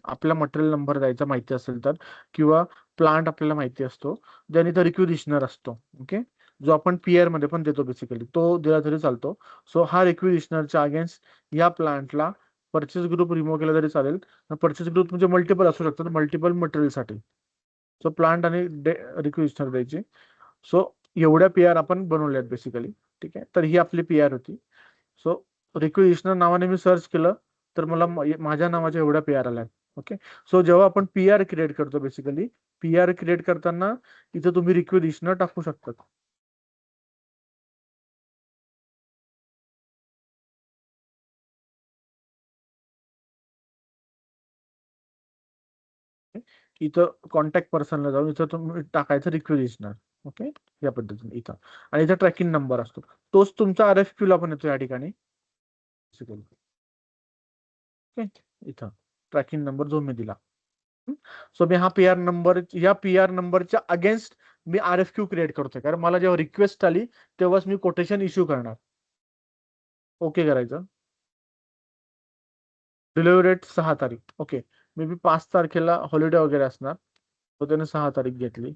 आपला material number द्यायचा माहिती असेल तर, किंवा प्लांट आपल्याला माहिती असतो, ज्याने तो रिक्विजिशनर असतो. ओके, जो आपण पीआर मध्ये पण देतो बेसिकली, तो दिला तरी चालतो. सो हा रिक्विजिशनरच्या अगेन्स्ट या प्लांटला परचेस ग्रुप रिमूव्ह केला तरी चालेल. परचेस ग्रुप म्हणजे मल्टिपल असू शकतात, मल्टिपल मटेरियलसाठी. सो प्लांट आणि रिक्विजिशनर द्यायचे. सो एवढ्या पीआर आपण बनवल्यात बेसिकली. ठीक आहे, तर ही आपली पीआर होती. सो रिक्विजिशनर नावाने मी सर्च केलं तर मला माझ्या नावाच्या एवढ्या पीआर आल्या. ओके, सो जेव्हा आपण पीआर क्रिएट करतो बेसिकली, पीआर क्रिएट करताना इथं तुम्ही रिक्विजिशनर टाकू शकतात. इथं कॉन्टॅक्ट पर्सनला जाऊन इथं तुम्ही टाकायचं रिक्विजिशनर. ओके, या पद्धतीने इथं. आणि इथं ट्रॅकिंग नंबर असतो, तोच तुमचा RFQ ला पण येतो या ठिकाणी. ओके, इथं ट्रॅकिंग नंबर जो मी दिला. सो मी हा पीआर नंबर, या पीआर नंबरच्या अगेन्स्ट मी RFQ क्रिएट करतोय, कारण मला जेव्हा रिक्वेस्ट आली तेव्हाच मी कोटेशन इश्यू करणार. ओके करायचं. डिलिव्हरी डेट 6 तारीख. ओके, मे बी 5 तारखेला हॉलिडे वगैरे असणार, तो त्याने 6 तारीख घेतली.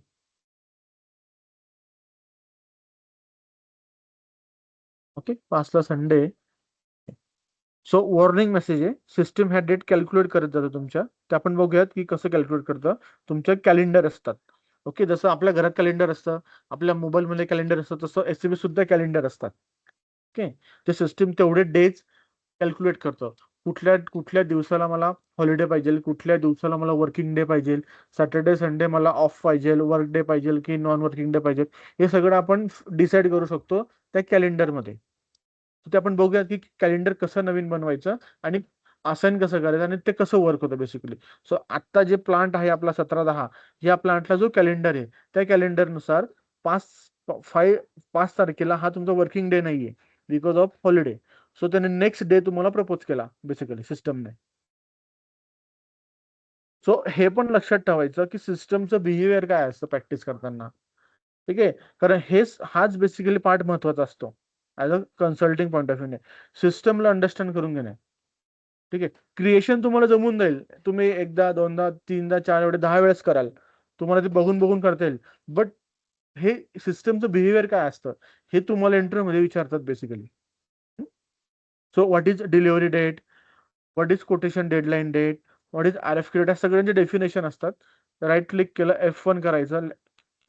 ओके, 5 ला संडे. सो वॉर्निंग मेसेज आहे, सिस्टम ह्या डेट कॅल्क्युलेट करत जातं तुमच्या. ते आपण बघूयात की कसं कॅल्क्युलेट करतं. तुमच्या कॅलेंडर असतात. ओके, जसं आपल्या घरात कॅलेंडर असतं, आपल्या मोबाईलमध्ये कॅलेंडर असतं, तसं SAP सुद्धा कॅलेंडर असतात. ओके, ते सिस्टम तेवढे डेज कॅल्क्युलेट करतं. कुठल्या कुठल्या दिवसाला मला हॉलिडे पाहिजे, कुठल्या दिवसाला मला वर्किंग डे पाहिजे, सॅटर्डे संडे मला ऑफ पाहिजे, वर्क डे पाहिजे की नॉन वर्किंग डे पाहिजे, हे सगळं आपण डिसाईड करू शकतो त्या कॅलेंडरमध्ये. ते आपण बघूया की कॅलेंडर कसं नवीन बनवायचं आणि असाइन कसं करायचं आणि ते कसं वर्क होतं बेसिकली. सो आता जे प्लांट आहे आपला 17-10, या प्लांटला जो कॅलेंडर आहे त्या कॅलेंडरनुसार 5 तारखेला हा तुमचा वर्किंग डे नाहीये बिकॉज ऑफ हॉलिडे. सो त्याने नेक्स्ट डे तुम्हाला प्रपोज केला बेसिकली सिस्टमने. सो हे पण लक्षात ठेवायचं की सिस्टमचं बिहेवियर काय असतं प्रॅक्टिस करताना. ठीक आहे, कारण हाच बेसिकली पार्ट महत्वाचा असतो as a consulting point of view. सिस्टमला अंडरस्टँड करून घेणे. ठीक आहे, क्रिएशन तुम्हाला जमून जाईल, तुम्ही एकदा दोनदा तीनदा चार एवढे 10 वेळेस कराल, तुम्हाला ते बघून बघून करता येईल. बट हे सिस्टमचं बिहेवियर काय असतं हे तुम्हाला इंटरव्ह्यू मध्ये विचारतात basically. So what is delivery date, what is quotation deadline date, what is RFQ date, या सगळ्यांचे डेफिनेशन असतात. राईट क्लिक केलं, F1 करायचं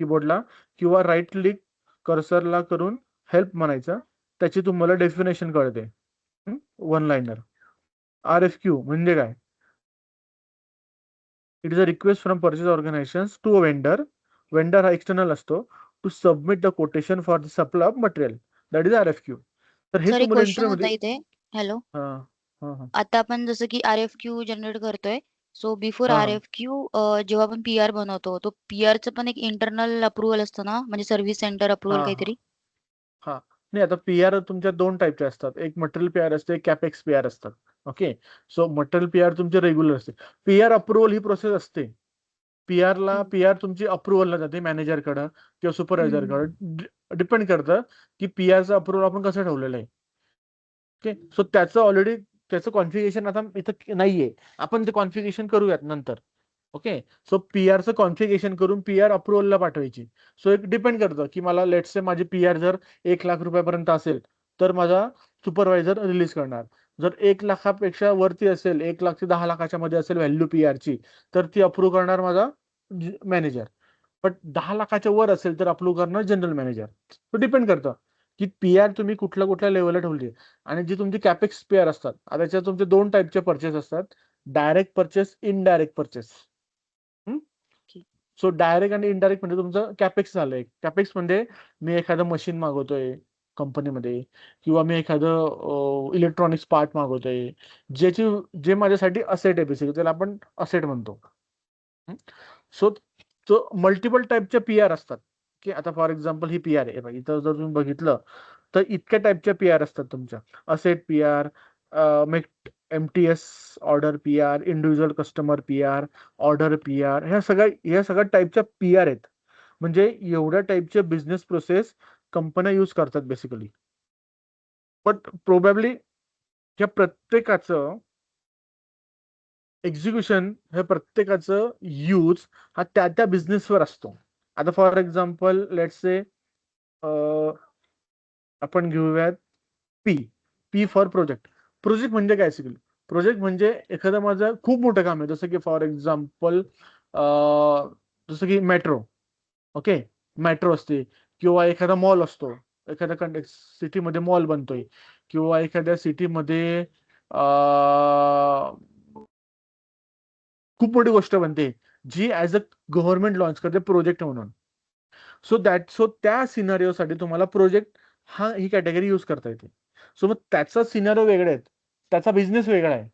कीबोर्डला, किंवा राईट क्लिक कर्सरला करून हेल्प म्हणायचं, त्याची तुम्हाला डेफिनेशन कळते. One liner. RFQ म्हणजे काय? It is a request from purchase organisation to a vendor. Vendor हा एक्सटर्नल असतो, to submit the quotation for the supply of material, that is RFQ. तर हे सॉरी, तुम्हाला क्वेश्चन इंटरव्ह्यू होता मध्ये. इथे. हॅलो, हा हा हा आता आपण जसं की RFQ जनरेट करतोय, सो बिफोर हा RFQ जेव्हा आपण PR बनवतो, तो PRचं पण एक इंटरनल अप्रुव्हल असतं ना, म्हणजे सर्व्हिस सेंटर हा अप्रुव्हल हा काहीतरी. हा नाही, आता पीआर तुमच्या दोन टाईपचे असतात, एक मटेरियल पीआर असते, एक कॅपेक्स पीआर असतात. ओके, सो मटेरियल पीआर तुमचे रेग्युलर असते. पीआर अप्रुव्हल ही प्रोसेस असते. हम्म, पीआर तुमची अप्रुव्हलला जाते मॅनेजरकडं किंवा हम्म, हम्म. सुपरवायझरकडं. डिपेंड करतं की पीआरचं अप्रुव्हल आपण कसं ठेवलेलं आहे. ओके, सो त्याचं ऑलरेडी त्याचं कॉन्फिगरेशन आता इथं नाहीये, आपण ते कॉन्फिगरेशन करूयात नंतर. ओके, सो पीआरचं कॉन्फिगरेशन करून पीआर अप्रुव्हलला पाठवायची. सो एक डिपेंड करतं की मला लेट्स से माझी पीआर जर 1 लाख रुपयापर्यंत असेल तर माझा सुपरवायझर रिलीज करणार. जर 1 लाखापेक्षा वरती असेल, 1 लाख ते 10 लाखाच्या मध्ये असेल व्हॅल्यू पीआरची, तर ती अप्रूव्ह करणार माझा मॅनेजर. बट 10 लाखाच्या वर असेल तर अप्रूव्ह करणार जनरल मॅनेजर. तो डिपेंड करतं की पीआर तुम्ही कुठल्या कुठल्या लेवलला ठेवली. आणि जी तुमची कॅपेक्स पीआर असतात, आता त्याच्यात तुमचे दोन टाईपचे परचेस असतात, direct purchase, indirect purchase. Okay. So direct आणि इनडायरेक्ट म्हणजे तुमचं कॅपेक्स झालंय. कॅपेक्स म्हणजे मी एखादं मशीन मागवतोय कंपनीमध्ये, किंवा मी एखादं इलेक्ट्रॉनिक्स पार्ट मागवतोय, ज्याची जे माझ्यासाठी असेट आहे बेसिकली, त्याला आपण असेट म्हणतो. सो सो मल्टिपल टाईपच्या पीआर असतात की आता फॉर एक्झाम्पल ही पीआर आहे बघा, इथं जर तुम्ही बघितलं तर इतक्या टाईपच्या पीआर असतात तुमच्या. Asset PR, MTS order PR, individual customer PR, order PR, ह्या सगळ्या टाईपच्या पीआर आहेत. म्हणजे एवढ्या टाईपचे बिझनेस प्रोसेस कंपन्या यूज करतात बेसिकली. बट प्रोबॅबली ह्या प्रत्येकाचं एक्झिक्युशन हे प्रत्येकाचं यूज हा त्या त्या बिझनेसवर असतो. आता फॉर एक्झाम्पल लेट्स से आपण घेऊयात P P for project. Project म्हणजे काय शिकलो? प्रोजेक्ट म्हणजे एखादं माझं खूप मोठं काम आहे, जसं की फॉर एक्झाम्पल जसं की मेट्रो. ओके, मेट्रो असते किंवा एखादा मॉल असतो, एखाद्या सिटीमध्ये मॉल बनतोय किंवा एखाद्या सिटीमध्ये खूप मोठी गोष्ट बनते जी ऍज अ गव्हर्नमेंट लॉन्च करते प्रोजेक्ट म्हणून. सो त्या सिनारिओसाठी तुम्हाला प्रोजेक्ट ही कॅटेगरी यूज करता येते. सो मग त्याचा सिनारिओ वेगळा आहे, त्याचा बिझनेस वेगळा आहे,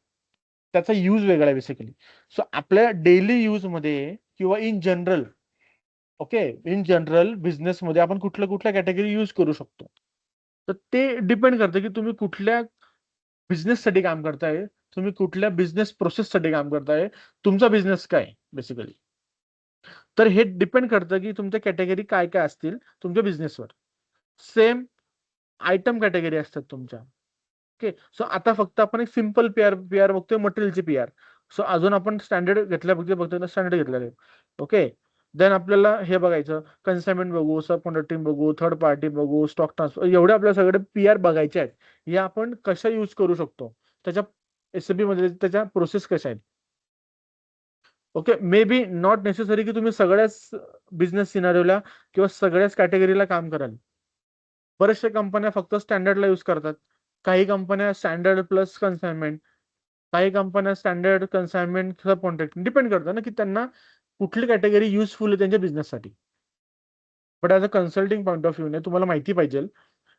त्याचा यूज वेगळा आहे बेसिकली. सो आपल्या डेली यूज मध्ये किंवा in general, okay, in general बिझनेसमध्ये आपण कुठल्या कुठल्या कॅटेगरी यूज करू शकतो. तर ते डिपेंड करतं की तुम्ही कुठल्या बिझनेससाठी काम करताय, तुम्ही कुठल्या बिझनेस प्रोसेससाठी काम करताय, तुमचा बिझनेस काय बेसिकली. तर हे डिपेंड करतं की तुमच्या कॅटेगरी काय काय असतील तुमच्या बिझनेसवर. सेम आयटम कॅटेगरी असतात तुमच्या. ओके, सो आता फक्त आपण एक सिम्पल पेअर पेअर बघतोय, मटेरियलची पेअर. सो अजून आपण स्टँडर्ड घेतल्या बघतोय स्टँडर्ड घेतलेलं आहे. ओके, देन आपल्याला हे बघायचं, कन्साइनमेंट बघू, सब कॉन्ट्रॅक्टिंग बघू, थर्ड पार्टी बघू, स्टॉक ट्रान्सफर, एवढे आपल्याला सगळे पीआर बघायचे आहेत. हे आपण कशा यूज करू शकतो, त्याच्या एसबी मध्ये त्याच्या प्रोसेस कशा आहेत. Okay, may be not necessary की तुम्ही सगळ्याच बिझनेस सिनारिओला किंवा सगळ्याच कॅटेगरीला काम कराल. बऱ्याचशा कंपन्या फक्त स्टँडर्डला यूज करतात, काही कंपन्या स्टँडर्ड प्लस कन्साइनमेंट, काही कंपन्या स्टँडर्ड कन्साइनमेंट सब कॉन्ट्रॅक्ट. डिपेंड करतं ना की त्यांना कुठली कॅटेगरी युजफुल आहे त्यांच्या बिझनेससाठी. But as a consulting point of व्ह्यूने तुम्हाला माहिती पाहिजे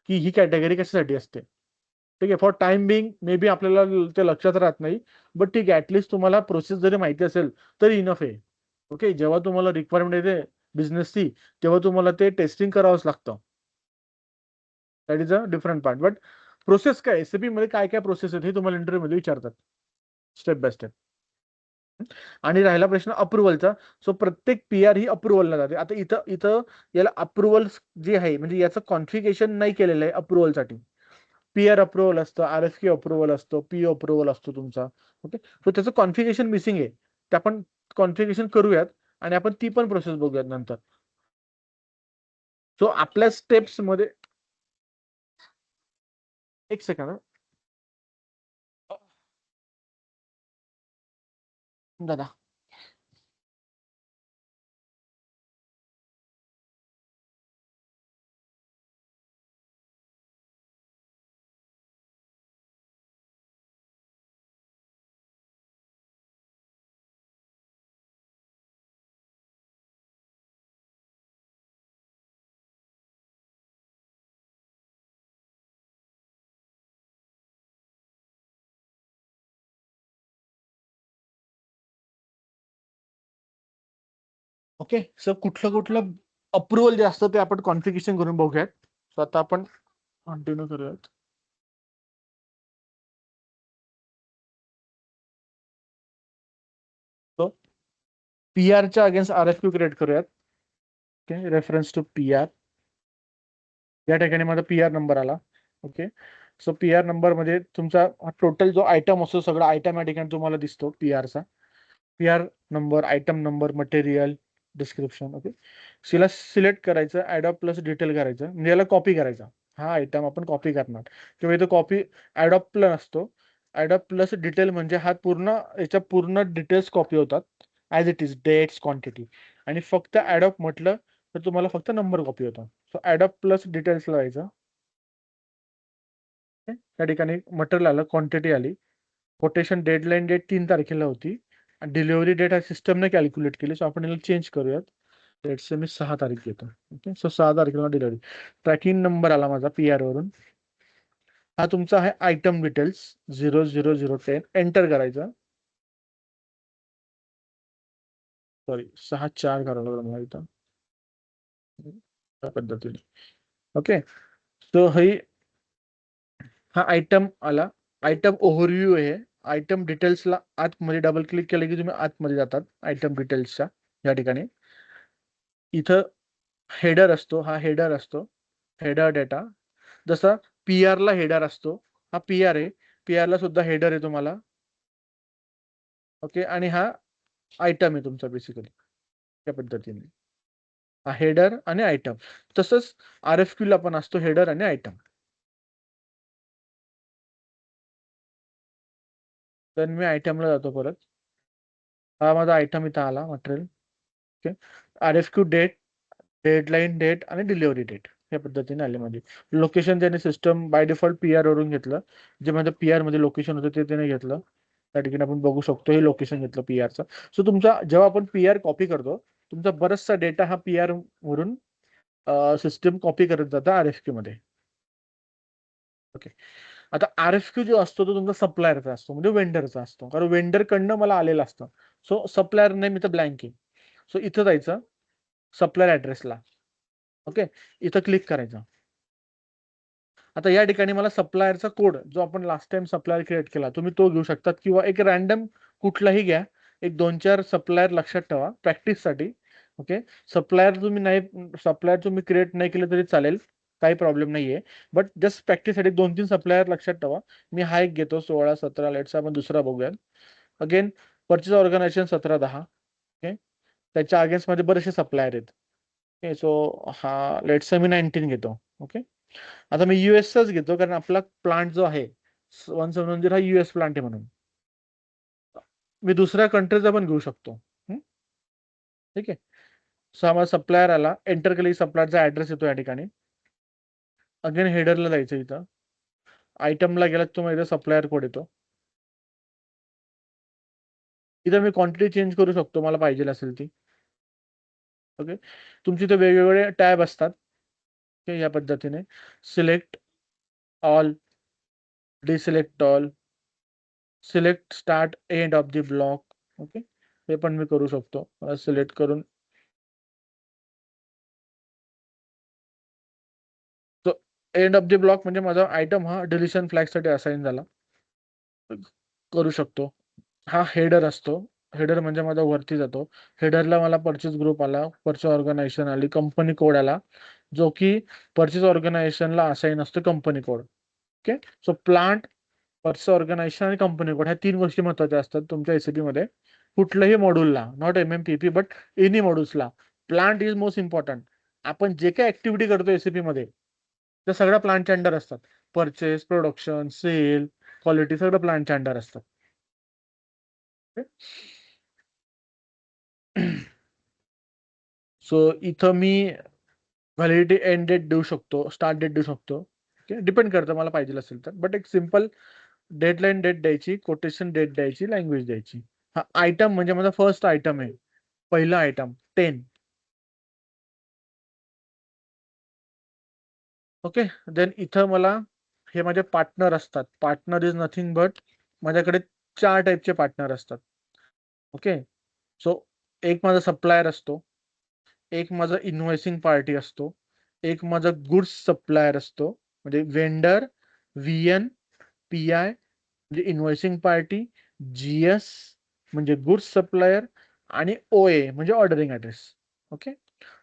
की ही कॅटेगरी कशासाठी असते. ठीक आहे, for time being may be आपल्याला ते लक्षात राहत नाही, बट ठीक आहे, ऍटलीस्ट तुम्हाला प्रोसेस जरी माहिती असेल तरी इनफ आहे. ओके, जेव्हा तुम्हाला रिक्वायरमेंट येते बिझनेसची तेव्हा तुम्हाला ते टेस्टिंग करावंच लागतं. That is a different part. But process काय, एसएपी मध्ये काय काय प्रोसेस आहेत हे तुम्हाला इंटरव्ह्यू मध्ये विचारतात स्टेप बाय स्टेप. आणि राहिला प्रश्न अप्रुव्हलचा. सो प्रत्येक पीआर ही अप्रुव्हलला जाते. आता इथं इथं याला अप्रुव्हल जे आहे म्हणजे याचं कॉन्फिगरेशन नाही केलेलं आहे अप्रुव्हलसाठी. पीआर अप्रुव्हल असतं, आरएफक्यू अप्रुव्हल असतो, पी अप्रुव्हल असतो तुमचा. ओके, सो त्याचं कॉन्फिगरेशन मिसिंग आहे, ते आपण कॉन्फिगरेशन करूयात आणि आपण ती पण प्रोसेस बघूयात नंतर. सो आपल्या स्टेप्स मध्ये एक सेकंड दादा. ओके, सो कुठलं कुठलं अप्रुव्हल जे असतं ते आपण कॉन्फिगरेशन करून बघूयात. सो आता आपण कंटिन्यू करूयात. सो पीआरच्या अगेन्स्ट आरएफक्यू क्रिएट करूयात. Okay, reference to PR. या ठिकाणी माझा पीआर नंबर आला. ओके, सो पीआर नंबर मध्ये तुमचा टोटल जो आयटम असतो सगळा आयटम या ठिकाणी तुम्हाला दिसतो पीआरचा. PR number, item number, material, description. Okay, सिला सिलेक्ट करायचं, ॲडॉप प्लस डिटेल करायचं, म्हणजे याला कॉपी करायचा. हा आयटम आपण कॉपी करणार किंवा इथं कॉपी ॲडॉप प्लस असतो. ॲडॉप प्लस डिटेल म्हणजे हा पूर्ण याच्या पूर्ण डिटेल्स कॉपी होतात as it is, dates, quantity. आणि फक्त ॲडॉप म्हटलं तर तुम्हाला फक्त नंबर कॉपी होता. सो ॲडॉप प्लस डिटेल्स लावायचं. त्या ठिकाणी मटेरियल आलं, क्वांटिटी आली, कोटेशन डेडलाईन डेट 3 तारखेला होती आणि डिलिव्हरी डेट हा सिस्टमने कॅल्क्युलेट केली. सो आपण याला चेंज करूयात. डेटचे मी 6 तारीख घेतो. ओके, सो 6 तारखेला डिलिव्हरी. ट्रॅकिंग नंबर आला माझा पीआर वरून. हा तुमचा आहे आयटम डिटेल्स 00010. एंटर करायचा. सॉरी, 6-4 करायला लागलं मला इथं त्या पद्धतीने. ओके, सो हा आयटम आला. आयटम ओव्हरव्ह्यू आहे. आयटम डिटेल्सला आतमध्ये डबल क्लिक केलं की तुम्ही आतमध्ये जातात आयटम डिटेल्सच्या या ठिकाणी. इथं हेडर असतो, हा हेडर असतो, हेडर डेटा. जसा पीआर ला हेडर असतो, हा पीआर आहे, पीआर ला सुद्धा हेडर आहे तुम्हाला. ओके, आणि हा आयटम आहे तुमचा बेसिकली त्या पद्धतीने. हा हेडर आणि आयटम. तसंच RFQ ला पण असतो हेडर आणि आयटम. तर मी आयटमला जातो परत. हा माझा आयटम इथं आला material. Okay, RFQ date, deadline date आणि डिलिव्हरी डेट या पद्धतीने आले माझे. लोकेशन त्याने सिस्टम बाय डिफॉल्ट PR वरून घेतलं. जे माझं PR मध्ये लोकेशन होतं ते त्याने घेतलं. त्या ठिकाणी आपण बघू शकतो हे लोकेशन घेतलं PR चं. सो तुमचा जेव्हा आपण PR कॉपी करतो, तुमचा बराचसा डेटा हा PR वरून सिस्टम कॉपी करत जातं RFQ मध्ये. ओके, आता RFQ जो असतो तो तुमचा सप्लायरचा असतो, म्हणजे वेंडरचा असतो, कारण वेंडर कडनं मला आलेलं असतं. सो सप्लायर नेम इथं ब्लँक आहे. सो इथं जायचं सप्लायर ऍड्रेसला. ओके, इथं क्लिक करायचं. आता या ठिकाणी मला सप्लायरचा कोड जो आपण लास्ट टाइम सप्लायर क्रिएट केला तुम्ही तो घेऊ शकतात, किंवा एक रॅन्डम कुठलाही घ्या. एक 2-4 सप्लायर लक्षात ठेवा प्रॅक्टिससाठी. ओके, सप्लायर तुम्ही क्रिएट नाही केलं तरी चालेल, काही प्रॉब्लेम नाहीये. बट जस्ट प्रॅक्टिससाठी 2-3 सप्लायर लक्षात ठेवा. मी हा एक घेतो 16-17. लेट्स आपण दुसरा बघूयात. Again purchase organisation 17-10. ओके, त्याच्या अगेन्स्ट मध्ये बरेचसे सप्लायर आहेत. ओके, सो हा लेट्स मी 19 घेतो. ओके, आता मी US घेतो कारण आपला प्लांट जो आहे 170 हा US प्लांट आहे म्हणून. मी दुसऱ्या कंट्रीचा पण घेऊ शकतो. ठीक आहे, सो आम्हाला सप्लायर आला, एंटर केली, सप्लायरचा ऍड्रेस येतो या ठिकाणी. अगेन हेडरला जायचं, इथं आयटमला गेला तुम्हाला इथं सप्लायर कोड येतो. इथं मी क्वांटिटी चेंज करू शकतो मला पाहिजे असेल ती. ओके, तुमची इथे वेगवेगळे टॅब असतात. ओके, या पद्धतीने select all, deselect all, select start end of the block. Okay, हे पण मी करू शकतो. सिलेक्ट करून तो एंड ऑफ द ब्लॉक म्हणजे माझा आयटम हा डिलिशन फ्लॅग साठी असाइन झाला. करू शकतो. हा हेडर असतो. हेडर म्हणजे माझा वरती जातो. हेडरला मला परचेस ग्रुप आला, परचेस ऑर्गनायझेशन आली, कंपनी कोड आला, जो की परचेस ऑर्गनायझेशनला असाइन असतो company code. Okay, so plant, purchase organization आणि कंपनी कोड ह्या 3 गोष्टी महत्वाच्या असतात तुमच्या एसीपी मध्ये. कुठल्याही मॉड्यूलला, नॉट MMPP बट एनी मॉड्यूल्सला, प्लांट इज मोस्ट इम्पॉर्टंट. आपण जे काही ऍक्टिव्हिटी करतो एसीपी मध्ये त्या सगळ्या प्लांटच्या अंडर असतात. परचेस, प्रोडक्शन, सेल, क्वालिटी सगळं प्लांटच्या अंडर असतात. सो इथं मी व्हॅलिडिटी एंड डेट देऊ शकतो, स्टार्ट डेट देऊ शकतो. ओके, डिपेंड करतं मला पाहिजे असेल तर. बट एक सिम्पल डेडलाईन डेट द्यायची, कोटेशन डेट द्यायची, लँग्वेज द्यायची. हा आयटम म्हणजे माझा फर्स्ट आयटम आहे, पहिला आयटम 10. ओके, देन इथं मला हे माझे पार्टनर असतात. पार्टनर इज नथिंग बट माझ्याकडे 4 टाईपचे पार्टनर असतात. ओके, सो एक माझा सप्लायर असतो, एक माझा इन्व्हॉइसिंग पार्टी असतो, एक माझा गुड्स सप्लायर असतो, म्हणजे वेंडर, VN, PI म्हणजे इन्व्हॉइसिंग पार्टी, GS म्हणजे गुड्स सप्लायर, आणि OA म्हणजे ऑर्डरिंग ऍड्रेस. ओके,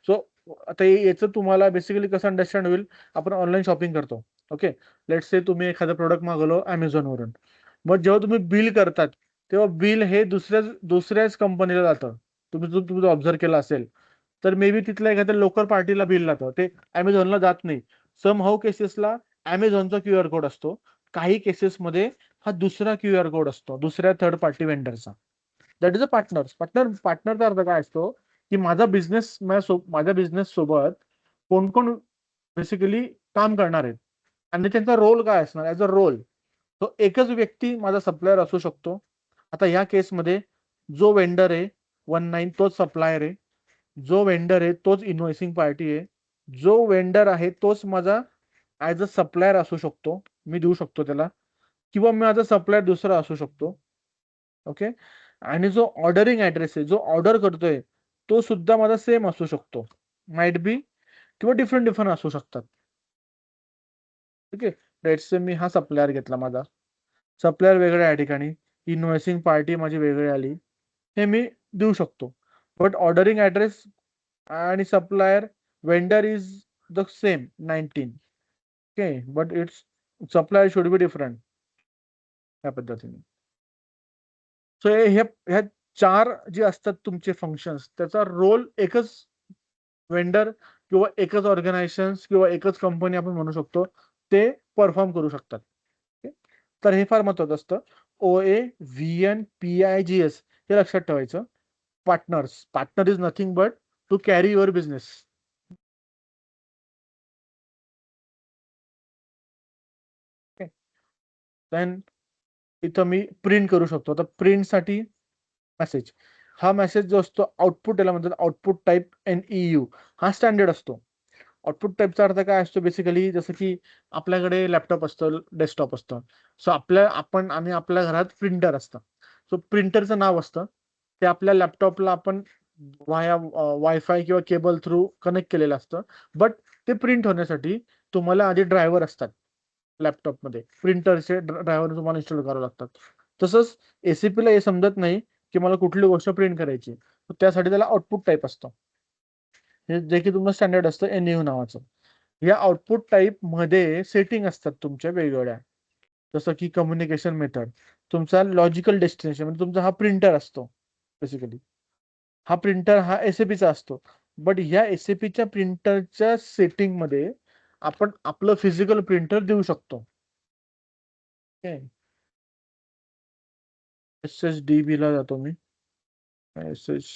सो आता याचं तुम्हाला बेसिकली कसं अंडरस्टँड होईल. आपण ऑनलाईन शॉपिंग करतो. ओके, लेट्स से तुम्ही एखादं प्रोडक्ट मागवलं Amazon वरून. मग जेव्हा तुम्ही बिल करतात तेव्हा बिल हे दुसऱ्याच कंपनीला जातं. तुम्ही ऑब्झर्व केलं असेल तर मे बी तिथल्या एखाद्या लोकल पार्टीला बिल जातं, ते Amazonला जात नाही. सम हाऊ केसेसला Amazonचा QR कोड असतो. काही केसेसमध्ये हा दुसरा QR कोड असतो, दुसऱ्या थर्ड पार्टी वेंडरचा. That is a partner. पार्टनरचा अर्थ काय असतो की माझ्या बिझनेस सोबत कोण कोण बेसिकली काम करणार आहेत आणि त्यांचा रोल काय असणार ऍज अ रोल. तो एकच व्यक्ती माझा सप्लायर असू शकतो. आता या केसमध्ये जो वेंडर आहे 19 तोच सप्लायर आहे, जो वेंडर आहे तोच इन्व्हॉइसिंग पार्टी आहे, जो वेंडर आहे तोच माझा ऍज अ सप्लायर असू शकतो, मी देऊ शकतो त्याला, किंवा माझा सप्लायर दुसरा असू शकतो. ओके, आणि जो ऑर्डरिंग ऍड्रेस आहे, जो ऑर्डर करतोय तो सुद्धा माझा सेम असू शकतो, माइट बी, किंवा डिफरंट डिफरंट असू शकतात. ठीक आहे, लेट्स से मी हा सप्लायर घेतला, माझा सप्लायर वेगळ्या या ठिकाणी, इन्व्हॉइसिंग पार्टी माझी वेगळी आली, हे मी देऊ शकतो. बट ऑर्डरिंग ऍड्रेस आणि supplier vendor is the same 19. Okay, but it's supplier should be different, या पद्धतीने. सो ह्या 4 जे असतात तुमचे फंक्शन्स, त्याचा रोल एकच वेंडर किंवा एकच ऑर्गनायझेशन किंवा एकच कंपनी आपण म्हणू शकतो, ते परफॉर्म करू शकतात. ओके. तर हे फार महत्वाचं असतं. OA, VN, PIGS हे लक्षात ठेवायचं. Partners. Partner is nothing but to carry your business. Then इथं मी प्रिंट करू शकतो. तर प्रिंटसाठी मेसेज. हा मेसेज जो असतो आउटपुट, याला म्हणतात आउटपुट टाईप NEU. हा स्टँडर्ड असतो. आउटपुट टाईपचा अर्थ काय असतो बेसिकली, जसं की आपल्याकडे लॅपटॉप असतं, डेस्कटॉप असतं. सो आणि आपल्या घरात प्रिंटर असतं. सो प्रिंटरचं नाव असतं, ते आपल्या लॅपटॉपला आपण वायफाय किंवा केबल थ्रू कनेक्ट केलेलं असतं. बट ते प्रिंट होण्यासाठी तुम्हाला आधी ड्रायव्हर असतात लॅपटॉपमध्ये. प्रिंटरचे ड्रायव्हर तुम्हाला इन्स्टॉल करावे लागतात. तसंच एसीपीला हे समजत नाही की मला कुठली गोष्ट प्रिंट करायची, त्यासाठी त्याला आउटपुट टाईप असतं, हे जे की तुमचं स्टँडर्ड असतं NEU नावाचं. या आउटपुट टाईप मध्ये सेटिंग असतात तुमच्या वेगवेगळ्या, जसं की कम्युनिकेशन मेथड, तुमचा लॉजिकल डेस्टिनेशन, म्हणजे तुमचा हा प्रिंटर असतो बेसिकली. हा प्रिंटर हा एसएपीचा असतो. बट ह्या एसएपीच्या प्रिंटरच्या सेटिंग मध्ये आपण आपलं फिजिकल प्रिंटर देऊ शकतो. SSDB ला जातो मी. SS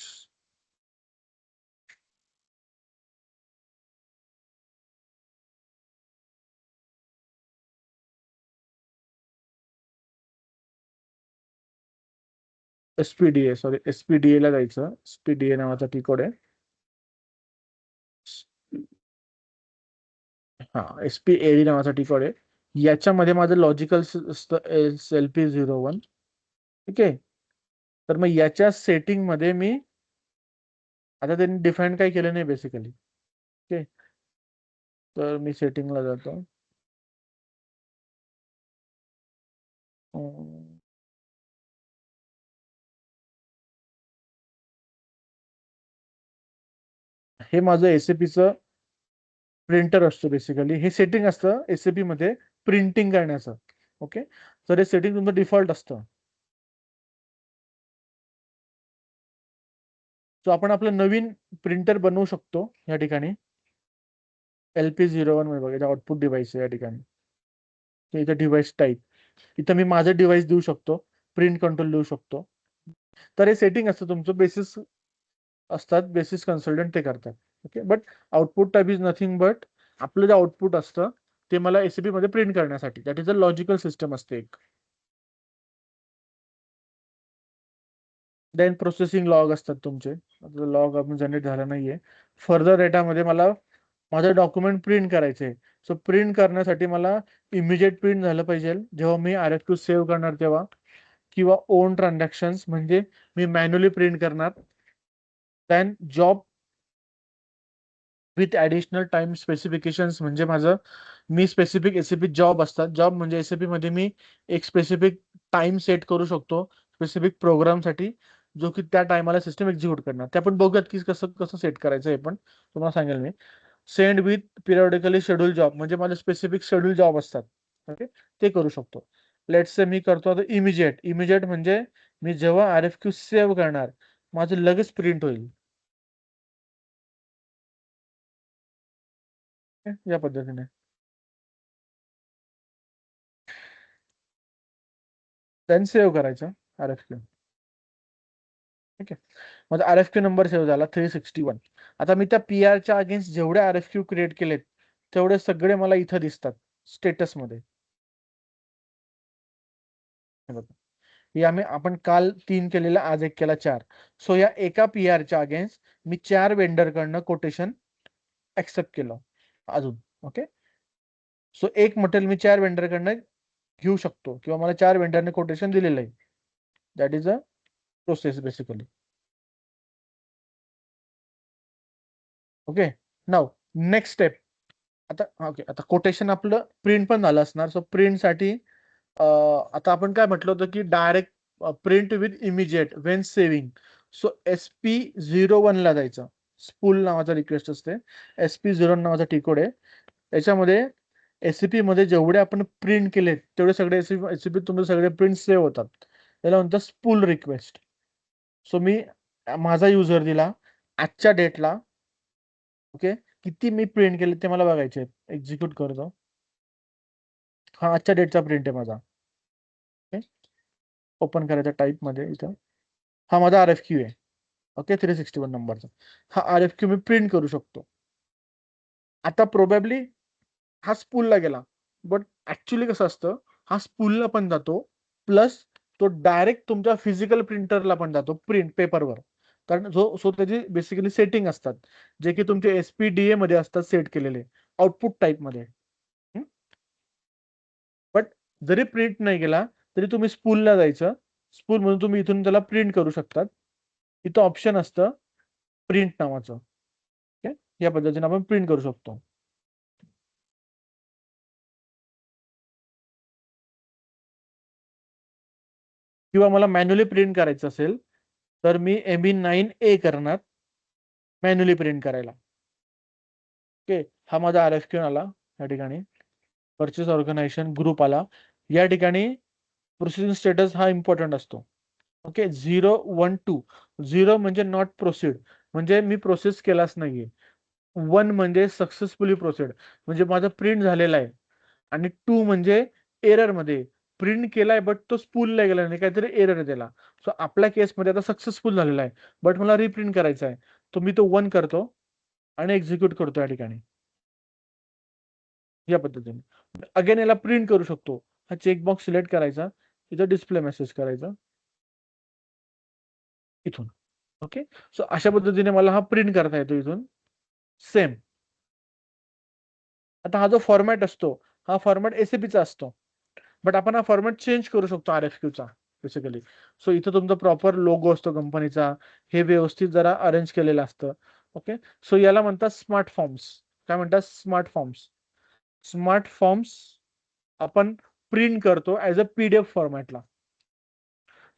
SPDA सॉरी SPDA ला जायचं. SPDA नावाचा टी कोड आहे. हा SPAD नावाचा टी कोड आहे. याच्यामध्ये माझं लॉजिकल असतं LP01. ठीक आहे. तर मग याच्या सेटिंग मध्ये मी आता त्यांनी डिफाईन काही केलं नाही बेसिकली. ओके. तर मी सेटिंगला जातो. हे माझं एसएपीचं प्रिंटर असतो बेसिकली. हे सेटिंग असतं एसएपी मध्ये प्रिंटिंग करण्याचं. ओके. तर हे सेटिंग तुमचं डिफॉल्ट असतं. सो आपण आपलं नवीन प्रिंटर बनवू शकतो या ठिकाणी. LP01 मध्ये बघा, आउटपुट डिव्हाइस आहे या ठिकाणी. इथं डिव्हाइस टाईप, इथं मी माझं डिव्हाइस देऊ शकतो, प्रिंट कंट्रोल देऊ शकतो. तर हे सेटिंग असतं तुमचं, बेसिस असतात, बेसिस कन्सल्टंट ते करतात. Okay. But output type is nothing but आपलं जे आउटपुट असतं ते मला एसीपी मध्ये प्रिंट करण्यासाठी, that is a logical system असते एक. देन प्रोसेसिंग लॉग असतात तुमचे. लॉग आपण जनरेट झाला नाहीये. फर्दर डेटामध्ये मला माझं डॉक्युमेंट प्रिंट करायचंय. सो प्रिंट करण्यासाठी मला इमिजिएट प्रिंट झालं पाहिजे जेव्हा मी RFQ सेव्ह करणार तेव्हा, किंवा ओन ट्रान्झॅक्शन्स म्हणजे मी मॅन्युअली प्रिंट करणार. Then job with additional time specifications, म्हणजे माझं मी स्पेसिफिक एसीपी जॉब असतात. जॉब म्हणजे एसीपी मध्ये मी एक स्पेसिफिक टाइम सेट करू शकतो स्पेसिफिक प्रोग्रामसाठी, जो की त्या टायमाला सिस्टम एक्झिक्यूट करणार. ते आपण बघूयात की कसं कसं सेट करायचं हे पण तुम्हाला सांगेल मी. Send with periodically schedule job, म्हणजे माझे स्पेसिफिक शेड्यूल जॉब असतात. ओके. ते करू शकतो. लेट्स से मी करतो आता इमिजिएट. इमिजिएट म्हणजे मी जेव्हा RFQ सेव्ह करणार माझं लगेच प्रिंट होईल. या पद्धतीने देन सेव्ह करायचं RFQ. ठीक आहे. माझा RFQ नंबर सेव्ह झाला 361. आता मी त्या PR अगेन्स्ट जेवढे RFQ क्रिएट केलेत तेवढे सगळे मला इथं दिसतात स्टेटस मध्ये. हे बघा. हे आपण काल 3 केलेला, आज 1 केला, 4. सो या एका PR अगेन्स्ट मी 4 वेंडर कडनं कोटेशन ऍक्सेप्ट केलं अजून. ओके. सो एक मटेरियल मी 4 वेंडर कडनं घेऊ शकतो, किंवा मला 4 वेंडरने कोटेशन दिलेलं आहे. That is a process basically. Okay. Now next step. आता ओके, आता कोटेशन आपलं प्रिंट पण झालं असणार. सो प्रिंटसाठी आता आपण काय म्हटलं होतं की direct print with immediate Wien saving. So SP01 ला जायचं. स्पूल नावाचा रिक्वेस्ट असते. SP01 नावाचा टी कोड आहे. याच्यामध्ये एसीपी मध्ये जेवढे आपण प्रिंट केले तेवढे सगळे एसीपी तुमचे सगळे प्रिंट सेव्ह होतात. याला म्हणतात स्पूल रिक्वेस्ट. सो मी माझा युजर दिला आजच्या डेटला, ओके, किती मी प्रिंट केले ते मला बघायचे. एक्झिक्यूट करतो. हा आजच्या डेटचा प्रिंट आहे माझा. ओपन करायचा टाईप मध्ये इथं. हा माझा RFQ आहे. ओके, 361 नंबरचा हा RFQ मी प्रिंट करू शकतो. आता प्रोबॅबली हा स्पूलला गेला, बट ऍक्च्युली कसं असतं, हा स्पूलला पण जातो प्लस तो डायरेक्ट तुमच्या फिजिकल प्रिंटरला पण जातो प्रिंट पेपरवर. कारण त्याची बेसिकली सेटिंग असतात जे की तुमचे SPDA मध्ये असतात सेट केलेले आउटपुट टाईप मध्ये. बट जरी प्रिंट नाही गेला तरी तुम्ही स्पूलला जायचं. स्पूल म्हणून तुम्ही इथून त्याला प्रिंट करू शकतात. इथं ऑप्शन असतं प्रिंट नावाचं. ओके, या पद्धतीने आपण प्रिंट करू शकतो. किंवा मला मॅन्युअली प्रिंट करायचं असेल तर मी ME9A करणार मॅन्युअली प्रिंट करायला. ओके, हा माझा RFQ आला या ठिकाणी. परचेस ऑर्गनायझेशन ग्रुप आला या ठिकाणी. प्रोसिडिंग स्टेटस हा इम्पॉर्टंट असतो. ओके, 0, 1, 2. 0 म्हणजे नॉट प्रोसीड, म्हणजे मी प्रोसेस केलाच नाहीये. 1 म्हणजे सक्सेसफुली प्रोसीड, म्हणजे माझा प्रिंट झालेला आहे. आणि 2 म्हणजे एरर मध्ये प्रिंट केलाय बट तो स्पूलला गेला नाही, काहीतरी एरर दिला. सो आपल्या केसमध्ये आता सक्सेसफुल झालेला आहे, बट मला रिप्रिंट करायचा आहे. तो मी तो 1 करतो आणि एक्झिक्यूट करतो या ठिकाणी. या पद्धतीने अगेन याला प्रिंट करू शकतो. हा चेकबॉक्स सिलेक्ट करायचा, इथं डिस्प्ले मेसेज करायचा इथून. ओके, सो अशा पद्धतीने मला हा प्रिंट करता येतो इथून सेम. आता हा जो फॉर्मॅट असतो हा फॉर्मॅट SAPचा असतो, बट आपण हा फॉर्मॅट चेंज करू शकतो RFQचा बेसिकली. सो इथं तुमचा प्रॉपर लोगो असतो कंपनीचा, हे व्यवस्थित जरा अरेंज केलेलं असतं. ओके, सो याला म्हणतात स्मार्ट फॉर्म्स. काय म्हणतात? Smart forms. स्मार्ट फॉर्म्स आपण प्रिंट करतो ऍज अ PDF फॉर्मॅटला.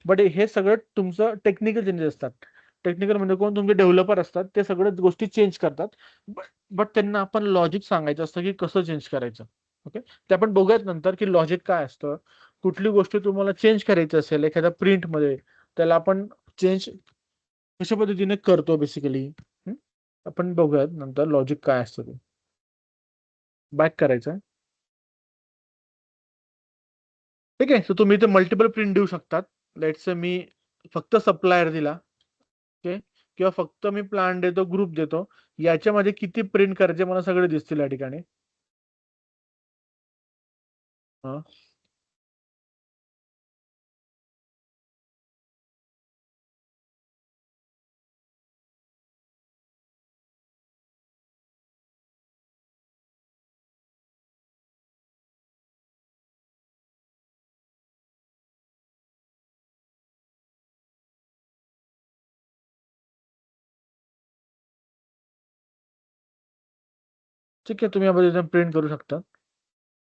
बट हे सगळं तुमचं टेक्निकल चेंजेस असतात. टेक्निकल म्हणजे कोण? तुमचे डेव्हलपर असतात, ते सगळ्या गोष्टी चेंज करतात. बट त्यांना आपण लॉजिक सांगायचं असतं की कसं चेंज करायचं. ओके, ते आपण बघूयात नंतर की लॉजिक काय असतं. कुठली गोष्ट तुम्हाला चेंज करायची असेल एखाद्या प्रिंट मध्ये, त्याला आपण चेंज कशा पद्धतीने करतो बेसिकली आपण बघूयात नंतर लॉजिक काय असतं ते. बॅक करायचं. ठीक आहे, सो तुम्ही इथे मल्टिपल प्रिंट देऊ शकतात. लेट्स से मी फक्त सप्लायर दिला, ओके, किंवा फक्त मी प्लान देतो, ग्रुप देतो. याच्यामध्ये किती प्रिंट करायचे मला सगळे दिसतील या ठिकाणी. हा, ठीक आहे, तुम्ही या पद्धतीने प्रिंट करू शकता.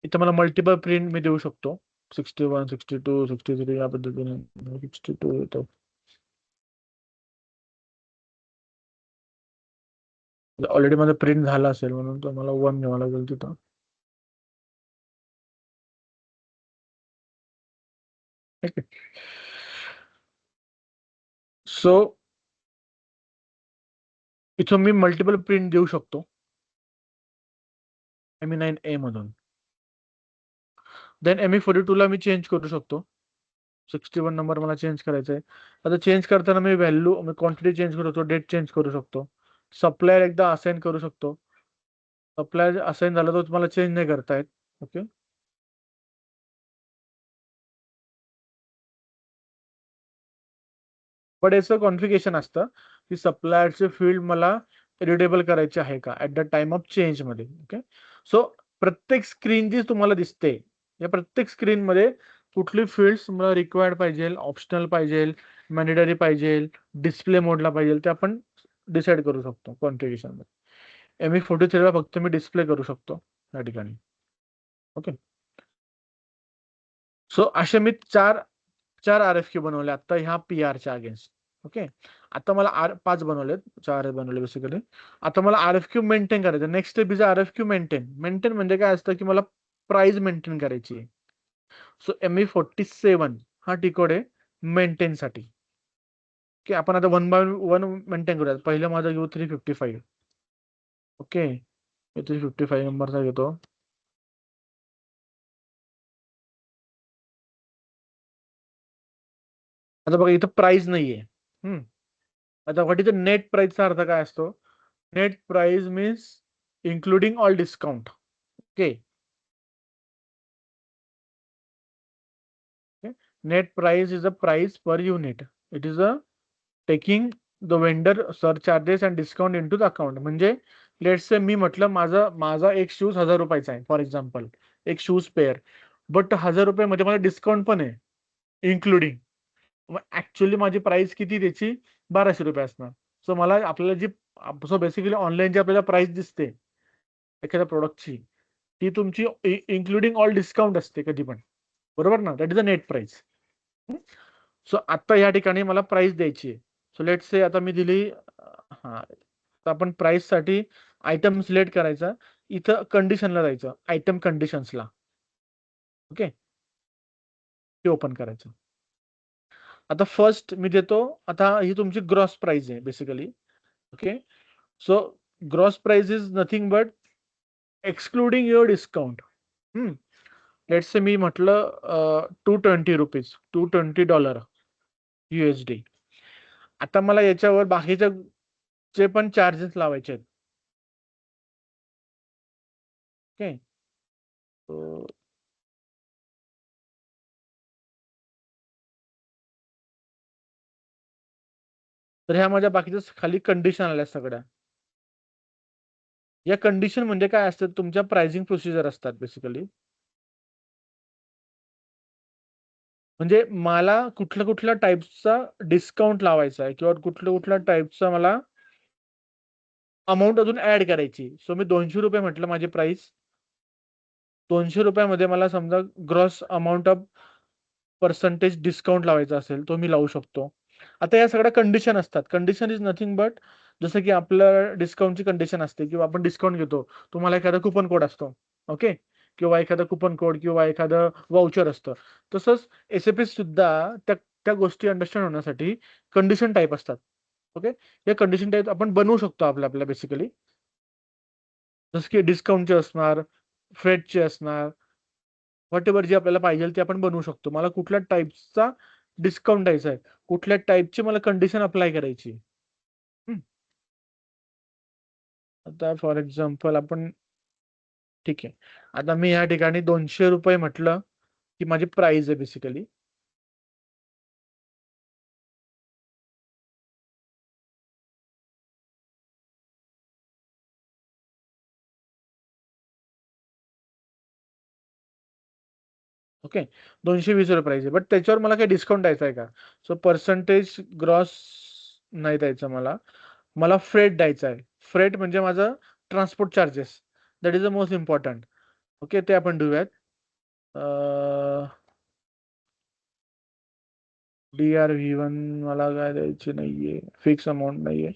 इथं मला मल्टिपल प्रिंट मी देऊ शकतो. 61, 62, 63 या पद्धतीने 62 येतो. ऑलरेडी माझं प्रिंट झाला असेल म्हणून तो मला 1 घ्यावा लागेल तिथं. ठीक आहे, सो इथून मी मल्टिपल प्रिंट देऊ शकतो ME9A मधून. देन ME42 ला मी चेंज करू शकतो. 61 नंबर मला चेंज करायचा आहे. आता चेंज करताना मी व्हॅल्यू क्वांटिटी चेंज करू शकतो, डेट चेंज करू शकतो. सप्लायर एकदा असाइन करू शकतो. सप्लायर असाइन झाला तर तुम्हाला चेंज नाही करता येत. ओके, पण याचं कॉन्फिगरेशन असतं की सप्लायरचे फील्ड मला रिडेबल करायचे आहे का at the time of change मध्ये. ओके, सो प्रत्येक स्क्रीन जी तुम्हाला दिसते या प्रत्येक स्क्रीन मध्ये कुठली फील्ड्स मला रिक्वायर्ड पाहिजे, ऑप्शनल पाहिजे, मॅन्डेटरी पाहिजे, डिस्प्ले मोडला पाहिजे, ते आपण डिसाईड करू शकतो कॉन्फिगरेशन मध्ये. ME43 ला फक्त मी डिस्प्ले करू शकतो या ठिकाणी. ओके, सो असे मी चार चार RFQ बनवले आता ह्या PR च्या अगेन्स्ट. ओके, आता मला 5 बनवलेत, 4 बनवले बेसिकली. आता मला RFQ मेंटेन करायचं. Next step is RFQ maintain. Maintain म्हणजे काय असतं की मला प्राइस मेंटेन करायची आहे. सो ME47 हा टी कोड आहे. मेंटेनसाठी. ओके, आपण आता 1 बाय 1 मेंटेन करूया. पहिलं माझं घेऊ 355. ओके, 355 नंबरचा घेतो. आता बघा इथं प्राइस नाहीये. आता व्हॉट इज द नेट प्राइसचा अर्थ काय असतो? Net price means including all discount. Okay, net price is a price per unit. It is a taking the vendor surcharges and discount into the account. म्हणजे let's say मी म्हटलं माझा एक shoes 1000 रुपयाचा आहे फॉर एक्झाम्पल, एक shoes pair. But 1000 रुपयामध्ये मला डिस्काउंट पण आहे इन्क्लुडिंग. ऍक्च्युअली माझी प्राइस किती त्याची 1200 रुपये असणार. सो मला आपल्याला जी सो बेसिकली ऑनलाईन जी आपल्याला प्राइस दिसते एखाद्या प्रोडक्टची, ती तुमची इन्क्लुडिंग ऑल डिस्काउंट असते कधी पण, बरोबर ना? That is a net price. So आता या ठिकाणी मला प्राइस द्यायची आहे. सो लेट से आता मी दिली हा, तर आपण प्राइस साठी आयटम सिलेक्ट करायचा. इथं कंडिशनला जायचं, आयटम कंडिशन्सला. ओके, ते ओपन करायचं. आता फर्स्ट मी देतो, आता ही तुमची ग्रॉस प्राइस आहे basically. Okay, so gross price is nothing but excluding your discount. Let's say मी म्हटलं $220, $220 USD. आता मला याच्यावर बाकीच्या जे पण चार्जेस लावायचे आहेत. ओके, तर ह्या माझ्या बाकीच्या खाली कंडिशन आल्या सगळ्या. या कंडिशन म्हणजे काय असतात? तुमच्या प्राइसिंग प्रोसिजर असतात बेसिकली. म्हणजे मला कुठल्या कुठल्या टाईपचा डिस्काउंट लावायचा आहे किंवा कुठल्या कुठल्या टाईपचा मला अमाऊंट अजून ऍड करायची. सो मी 200 रुपये म्हटलं माझी प्राइस. 200 रुपयामध्ये मला समजा gross amount of percentage discount लावायचा असेल, तो मी लावू शकतो. आता या सगळ्या कंडिशन असतात. कंडिशन इज नथिंग बट जसं की आपलं डिस्काउंटची कंडिशन असते किंवा आपण डिस्काउंट घेतो, तुम्हाला एखादा कुपन कोड असतो. ओके, किंवा एखादा कुपन कोड किंवा एखादं वाउचर असतं. तसंच एसएपी सुद्धा त्या गोष्टी अंडरस्टँड होण्यासाठी कंडिशन टाईप असतात. ओके, या कंडिशन टाईप आपण बनवू शकतो आपल्या बेसिकली. जसं की डिस्काउंटचे असणार, फ्रेटचे असणार, व्हॉट एव्हर जे आपल्याला पाहिजे ते आपण बनवू शकतो. मला कुठल्या टाईपचा डिस्काउंट द्यायचा आहे, कुठल्या टाईपची मला कंडिशन अप्लाय करायची. आता फॉर एक्झाम्पल आपण, ठीक आहे, आता मी या ठिकाणी 200 रुपये म्हटलं की माझी प्राइस आहे बेसिकली. ओके, 220 रुपये प्राइस आहे, बट त्याच्यावर मला काही डिस्काउंट द्यायचा आहे का? सो पर्सेंटेज ग्रॉस नाही द्यायचं मला. मला फ्रेट द्यायचा आहे. फ्रेट म्हणजे माझं transport charges. That is the most important. Okay, ते आपण देऊयात. DRV1 मला काय द्यायची नाहीये, फिक्स अमाऊंट नाहीये.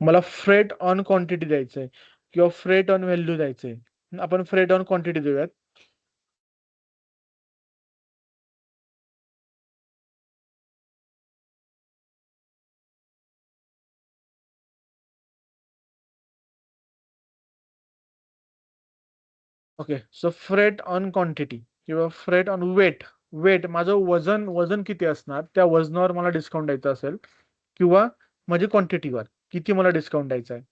मला फ्रेट ऑन क्वांटिटी द्यायचं आहे किंवा फ्रेट ऑन व्हॅल्यू द्यायचंय. आपण फ्रेट ऑन क्वांटिटी देऊयात. Okay, so freight on quantity किंवा फ्रेट ऑन वेट. वेट माझं वजन किती असणार, त्या वजनावर मला डिस्काउंट द्यायचा असेल किंवा माझी क्वांटिटीवर किती मला डिस्काउंट द्यायचा आहे.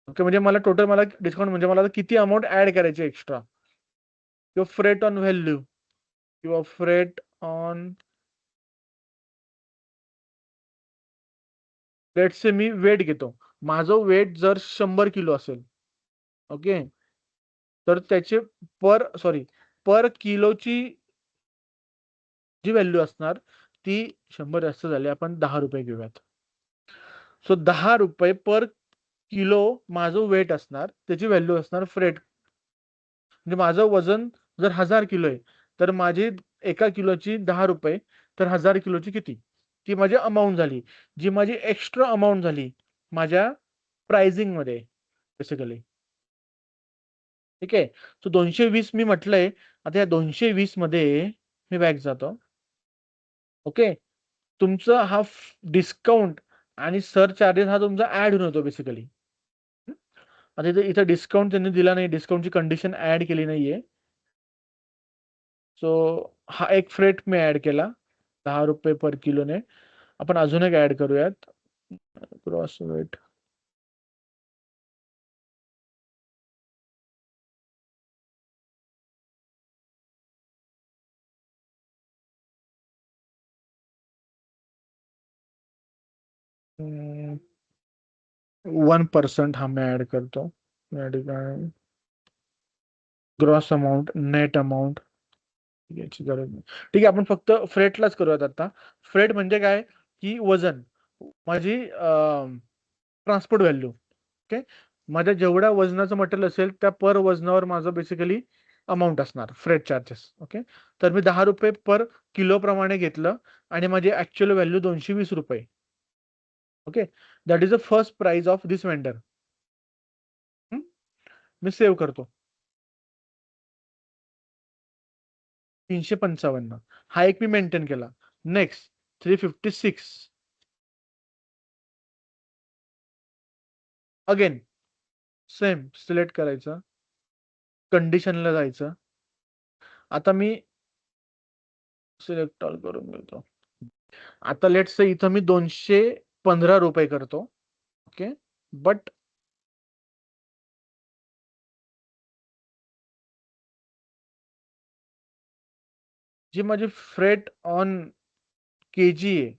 ओके, म्हणजे मला टोटल मला डिस्काउंट म्हणजे मला किती अमाऊंट ऍड करायची एक्स्ट्रा, किंवा फ्रेट ऑन व्हॅल्यू किंवा फ्रेट ऑन, लेट्स से मी वेट घेतो. माझं वेट जर 100 किलो असेल, ओके, तर त्याचे पर किलोची जी व्हॅल्यू असणार ती 100 जास्त झाली, आपण 10 रुपये घेऊयात. सो 10 रुपये पर किलो माझं वेट असणार, त्याची व्हॅल्यू असणार फ्रेट. म्हणजे माझं वजन जर 1000 किलो आहे, तर माझी एका किलोची 10 रुपये, तर 1000 किलोची किती, ती माझी अमाऊंट झाली, जी माझी एक्स्ट्रा अमाऊंट झाली माझ्या प्राइसिंग मध्ये बेसिकली. ठीक आहे, सो 220 मी म्हटलंय. आता या 220 मध्ये मी बॅक जातो. ओके, तुमचा हा डिस्काउंट आणि चार्जेस हा तुमचा ऍड होऊन होतो बेसिकली. आता इथं डिस्काउंट त्यांनी दिला नाही, डिस्काउंटची कंडिशन ऍड केली नाहीये. सो हा एक फ्रेट मी ऍड केला 10 रुपये पर किलोने. आपण अजून एक ऍड करूयात, क्रॉस वेट. हम्म, 1% हा मैं ऐड करता हूँ. ग्रॉस अमाउंट, नेट अमाउंट याची गरज नाही. ठीक आहे, आपण फक्त फ्रेटलाच करूयात आता. फ्रेट म्हणजे काय की वजन, माझी ट्रान्सपोर्ट व्हॅल्यू. ओके, माझ्या जेवढ्या वजनाचं मटेरियल असेल त्या पर वजनावर माझं बेसिकली अमाऊंट असणार फ्रेट चार्जेस. ओके, तर मी 10 रुपये पर किलो प्रमाणे घेतलं आणि माझी ऍक्च्युअल व्हॅल्यू 220 रुपये. Okay, that is the first price of this vendor. Me save करतो. 355 हा एक मी मेंटेन केला. नेक्स्ट 356. अगेन सेम सिलेक्ट करायचं, कंडिशनला जायचं. आता मी सिलेक्ट ऑल करून घेतो. आता लेट्स से इथं मी 215 रुपये करतो. ओके, बट जी माझी फ्रेट ऑन केजी आहे,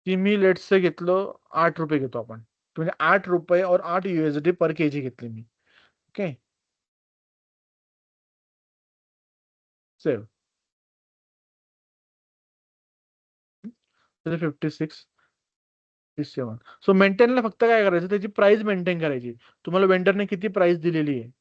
ती मी लेट्स से घेतलो 8 रुपये घेतो आपण, म्हणजे 8 रुपये और 8 USD पर केजी घेतली मी. Okay, save. 356 7. सो मेंटेनला फक्त काय करायचं, त्याची प्राइस मेंटेन करायची. तुम्हाला वेंडरने किती प्राइस दिलेली आहे.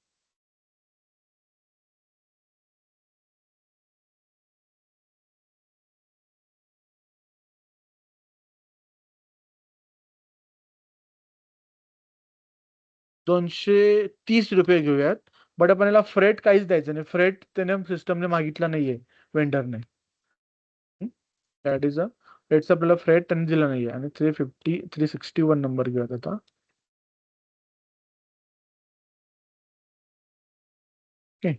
₹230 घेऊयात, बट आपण याला फ्रेट काहीच द्यायचं नाही. फ्रेट त्याने सिस्टमने मागितला नाहीये वेंडरने. दॅट इज अ रेट्स, आपल्याला फ्रेट त्यांनी दिला नाहीये. आणि 361 नंबर घेऊयात आता. Okay,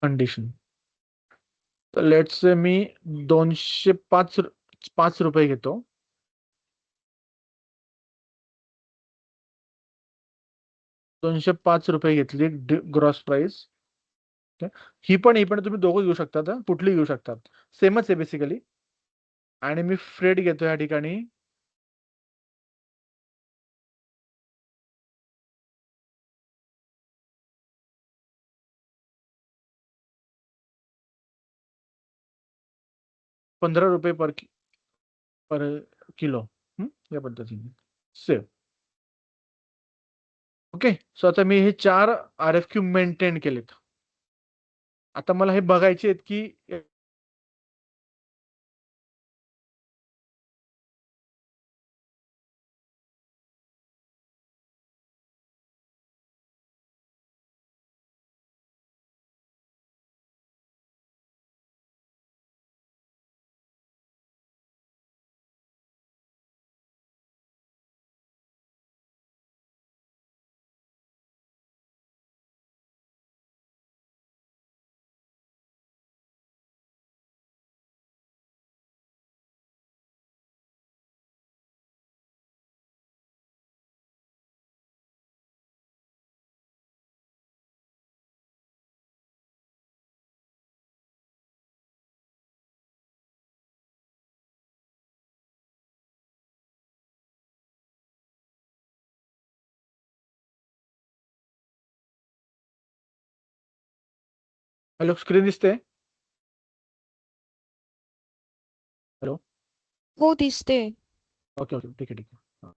condition. तर लेट्स से मी 205 रुपये घेतो. 205 रुपये घेतली ग्रॉस प्राइस. ही पण तुम्ही दोघं घेऊ शकतात, कुठली घेऊ शकतात, सेमच आहे बेसिकली. आणि मी फ्रेट घेतो या ठिकाणी 15 रुपये पर किलो. या पद्धतीने सेव्ह. ओके, सो आता मी हे 4 RFQ मेंटेन केलेत. आता मला हे बघायचे आहेत की हॅलो, स्क्रीन दिसते? हॅलो, हो, दिसते. ओके ओके, ठीक आहे ठीक आहे.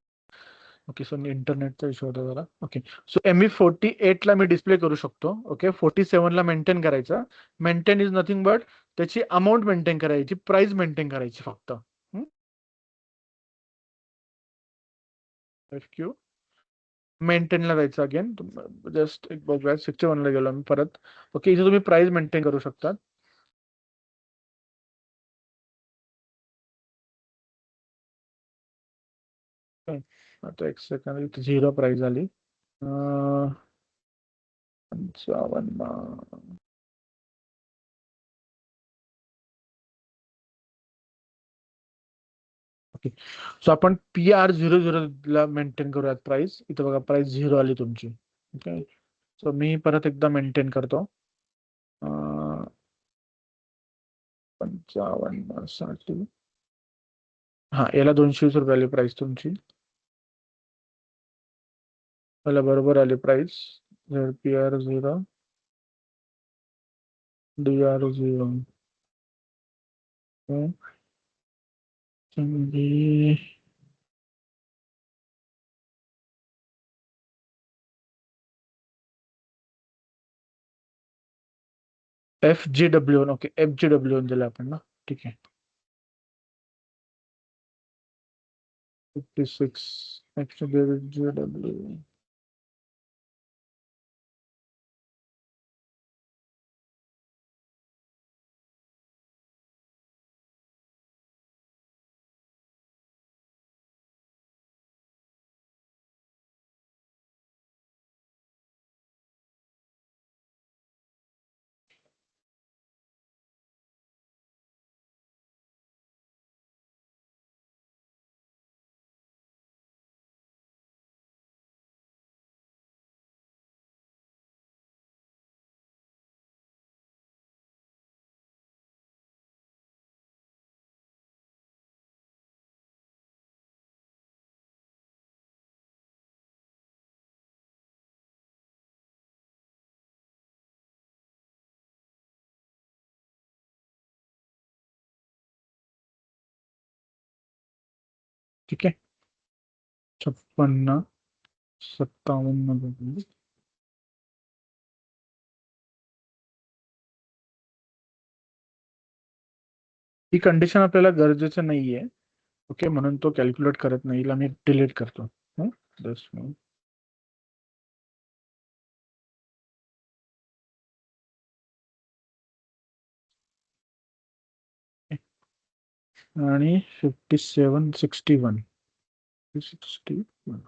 ओके, सो इंटरनेटचा इश्यू होता जरा. ओके, सो ME48 ला मी डिस्प्ले करू शकतो. ओके, 47 ला मेंटेन करायचा. मेंटेन इज नथिंग बट त्याची अमाऊंट मेंटेन करायची, प्राइस मेंटेन करायची फक्त. FQ मेंटेनला जायचं अगेन. जस्ट एक बघूया, 61 ला गेलो मी परत. ओके, इथे तुम्ही प्राइस मेंटेन करू शकता. आता एक सेकंड, इथे 0 प्राइस आली. 55. ओके, सो आपण PR00 ला मेंटेन करूयात प्राइस. इथे बघा प्राइस 0 आली तुमची. ओके, सो मी परत एकदा मेंटेन करतो. 55 साठी हा, याला 220 आली प्राइस तुमची. मला बरोबर आली price. PR0 DR0. FGW. Okay, FGW दिलं आपण ना. ठीक आहे. 56 FGW. ठीक आहे. 56 57 ही कंडिशन आपल्याला गरजेचं नाहीये. ओके, म्हणून तो कॅल्क्युलेट करत नाही. मी डिलीट करतो. जस्ट आणि 57 61 61.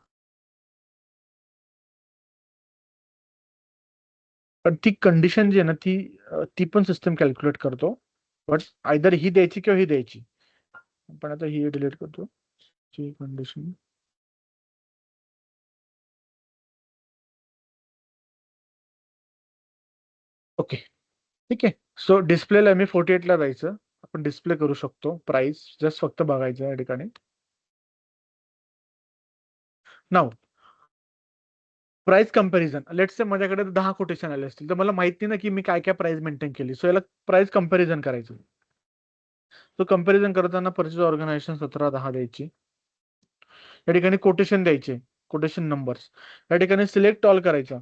पण ती कंडिशन जी आहे ना, ती पण सिस्टम कॅल्क्युलेट करतो. बट आयदर ही द्यायची किंवा ही द्यायची. पण आता ही डिलीट करतो. ची कंडिशन. ओके, ठीक आहे. सो डिस्प्लेला ME48 ला जायचं. आपण डिस्प्ले करू शकतो प्राइस. जस्ट फक्त बघायचं या ठिकाणी. नाव प्राइस कंपॅरिझन. लेट्स से माझ्याकडे 10 कोटेशन आले असतील, तर मला माहिती ना की मी काय काय प्राइस मेंटेन केली. सो याला प्राइस कंपॅरिझन करायचं. तो कंपॅरिझन करताना परचेस ऑर्गनायझेशन 1710 द्यायची. या ठिकाणी कोटेशन द्यायचे, कोटेशन नंबर्स. या ठिकाणी सिलेक्ट ऑल करायचा.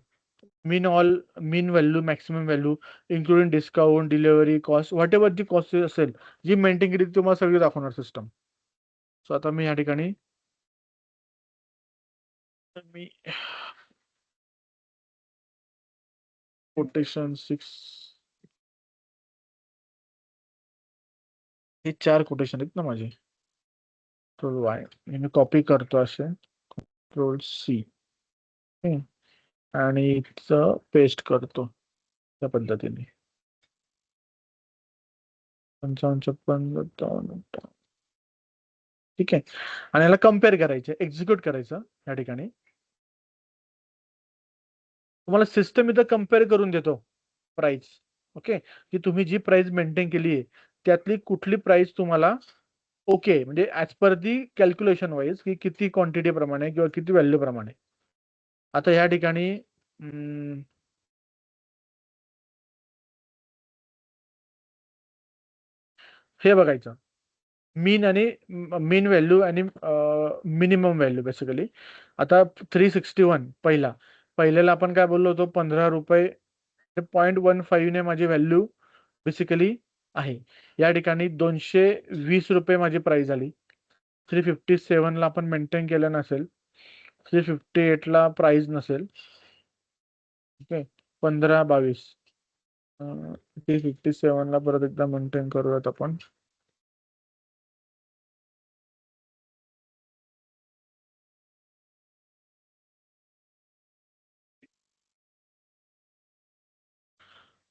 Mean value, maximum value, including discount, delivery cost, whatever जी कॉस्ट असेल, जी मेंटेन केली ती तुम्हाला सगळी दाखवणार सिस्टम. सो आता मी या ठिकाणी मी कोटेशन 6, हे 4 कोटेशन आहेत ना माझे. कंट्रोल वाय मी कॉपी करतो असे. कंट्रोल C आणि इथं पेस्ट करतो त्या पद्धतीने. 55 56. ठीक आहे, आणि याला कम्पेअर करायचं, एक्झिक्यूट करायचं. या ठिकाणी तुम्हाला सिस्टम इथं कम्पेअर करून देतो प्राइस. ओके, की तुम्ही जी प्राइस मेंटेन केली आहे त्यातली कुठली प्राइस तुम्हाला ओके, म्हणजे ऍज पर दी कॅल्क्युलेशन वाईज, की किती क्वांटिटी प्रमाणे किंवा किती व्हॅल्यू प्रमाणे. आता या ठिकाणी हे बघायचं मीन आणि मीन व्हॅल्यू आणि मिनिमम व्हॅल्यू बेसिकली. आता 361 पहिल्याला आपण काय बोललो होतो, 15 रुपये 0.15 ने माझी व्हॅल्यू बेसिकली आहे. या ठिकाणी 220 रुपये माझी प्राइस झाली. 357 ला आपण मेंटेन केलं नसेल, 358 ला प्राइस नसेल. ओके, 15-22 357 ला परत एकदा मेंटेन करूयात आपण.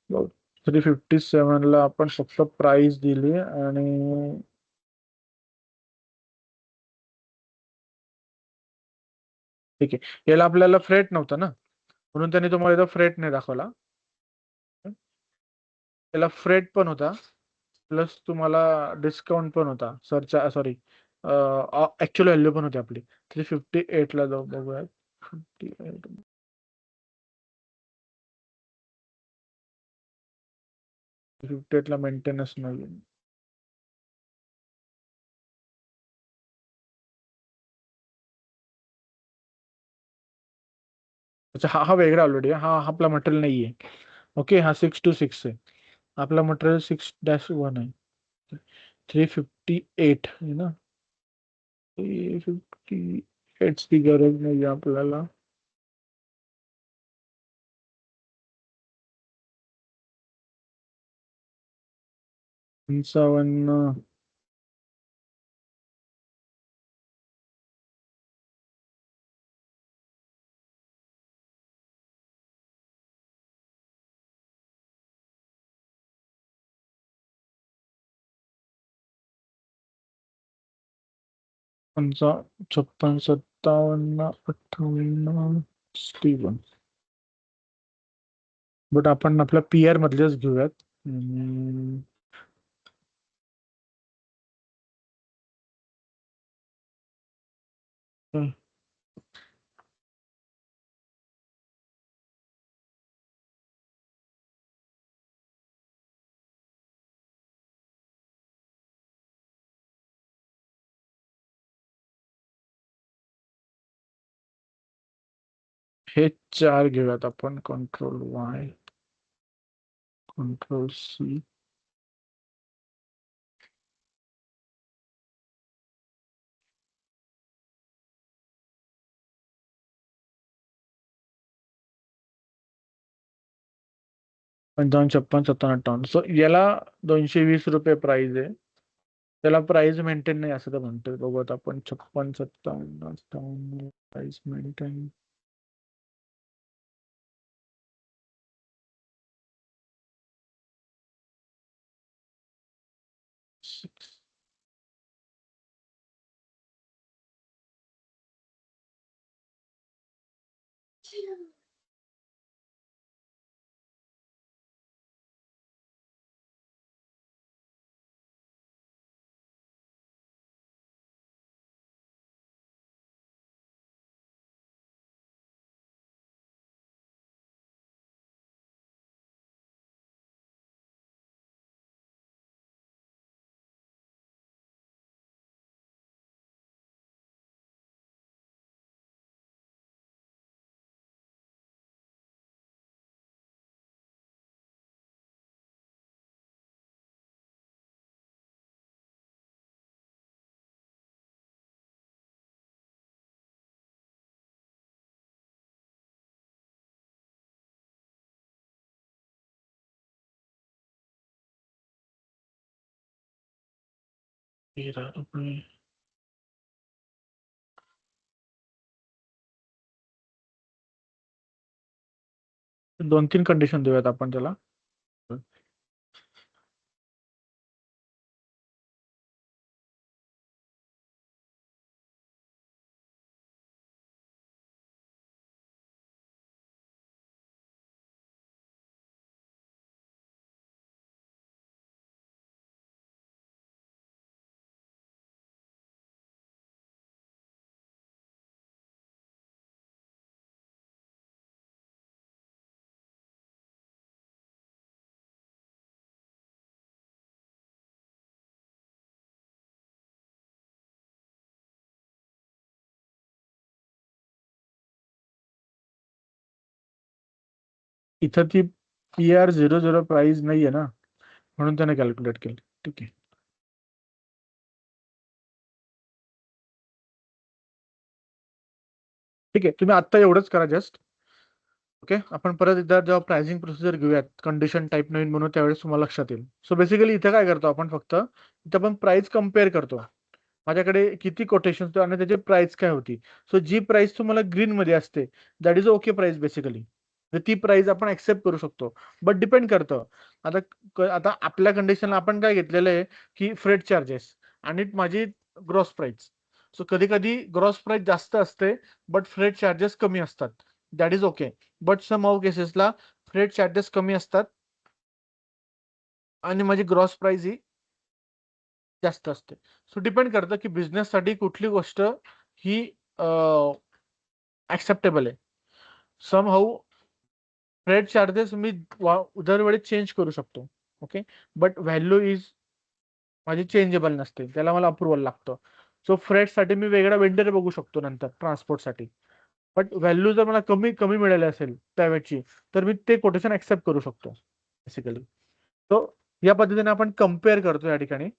बघ, 357 ला आपण फक्त प्राइस दिली आणि ठीक आहे, याला आपल्याला फ्रेट नव्हतं ना, म्हणून त्यांनी तुम्हाला इथं फ्रेट नाही दाखवला. त्याला फ्रेट पण होता, प्लस तुम्हाला डिस्काउंट पण होता. सॉरी, ऍक्च्युअल व्हॅल्यू पण होती आपली. 358 ला जाऊ बघूयात. 358 ला मेंटेनन्स नाही. अच्छा, हा वेगळा ऑलरेडी, हा आपला मटेरियल नाहीये. ओके, हा 626 आहे. आपला मटेरियल 6-1 आहे. 358 आहे ना, 358 ची गरज नाही आपल्याला. पंचावन्न 56, 57, 58, 61. बट आपण आपल्या पीआर मधलेच घेऊयात. हम्म. हे 4 घेऊयात आपण. Ctrl+Y, Ctrl+C. पंचावन्न, 56, 57, 58. सो याला 220 रुपये प्राइस आहे. त्याला प्राइस मेंटेन नाही असं तर म्हणतोय. बघूयात आपण. 56, 57, 58 प्राइस मेंटेन. ₹13. 2-3 कंडिशन देऊयात आपण त्याला. इथं ती PR00 प्राइस नाहीये ना, म्हणून त्याने कॅल्क्युलेट केलं. ठीक आहे. ठीक आहे, तुम्ही आता एवढंच करा जस्ट. ओके, आपण परत एकदा जेव्हा प्राइसिंग प्रोसिजर घेऊयात, कंडिशन टाईप नवीन म्हणून, त्यावेळेस तुम्हाला लक्षात येईल. सो बेसिकली इथे काय करतो आपण, फक्त इथं आपण प्राइस कम्पेअर करतो. माझ्याकडे किती कोटेशन होते आणि त्याची प्राइस काय होती. सो जी प्राइस तुम्हाला ग्रीन मध्ये असते, that is okay price basically. ती प्राइस आपण ऍक्सेप्ट करू शकतो. बट डिपेंड करतं. आता आपल्या कंडिशनला आपण काय घेतलेलं आहे की फ्रेट चार्जेस आणि माझी ग्रॉस प्राइस. सो कधी कधी ग्रॉस प्राइस जास्त असते बट फ्रेट चार्जेस कमी असतात. That is okay. But some of केसेसला फ्रेट चार्जेस कमी असतात आणि माझी ग्रॉस प्राइस ही जास्त असते. सो डिपेंड करतं की बिझनेससाठी कुठली गोष्ट ही ऍक्सेप्टेबल आहे. सम हाऊ फ्रेट चार्जेस मी दरवेळी चेंज करू शकतो. ओके, बट व्हॅल्यू इज माझी चेंजेबल नसते, त्याला मला अप्रुव्हल लागतं. सो फ्रेटसाठी मी वेगळा वेंडर बघू शकतो नंतर ट्रान्सपोर्टसाठी. बट व्हॅल्यू जर मला कमी कमी मिळाली असेल त्यावेळची, तर मी ते कोटेशन ऍक्सेप्ट करू शकतो बेसिकली. सो या पद्धतीने आपण कम्पेअर करतो या ठिकाणी.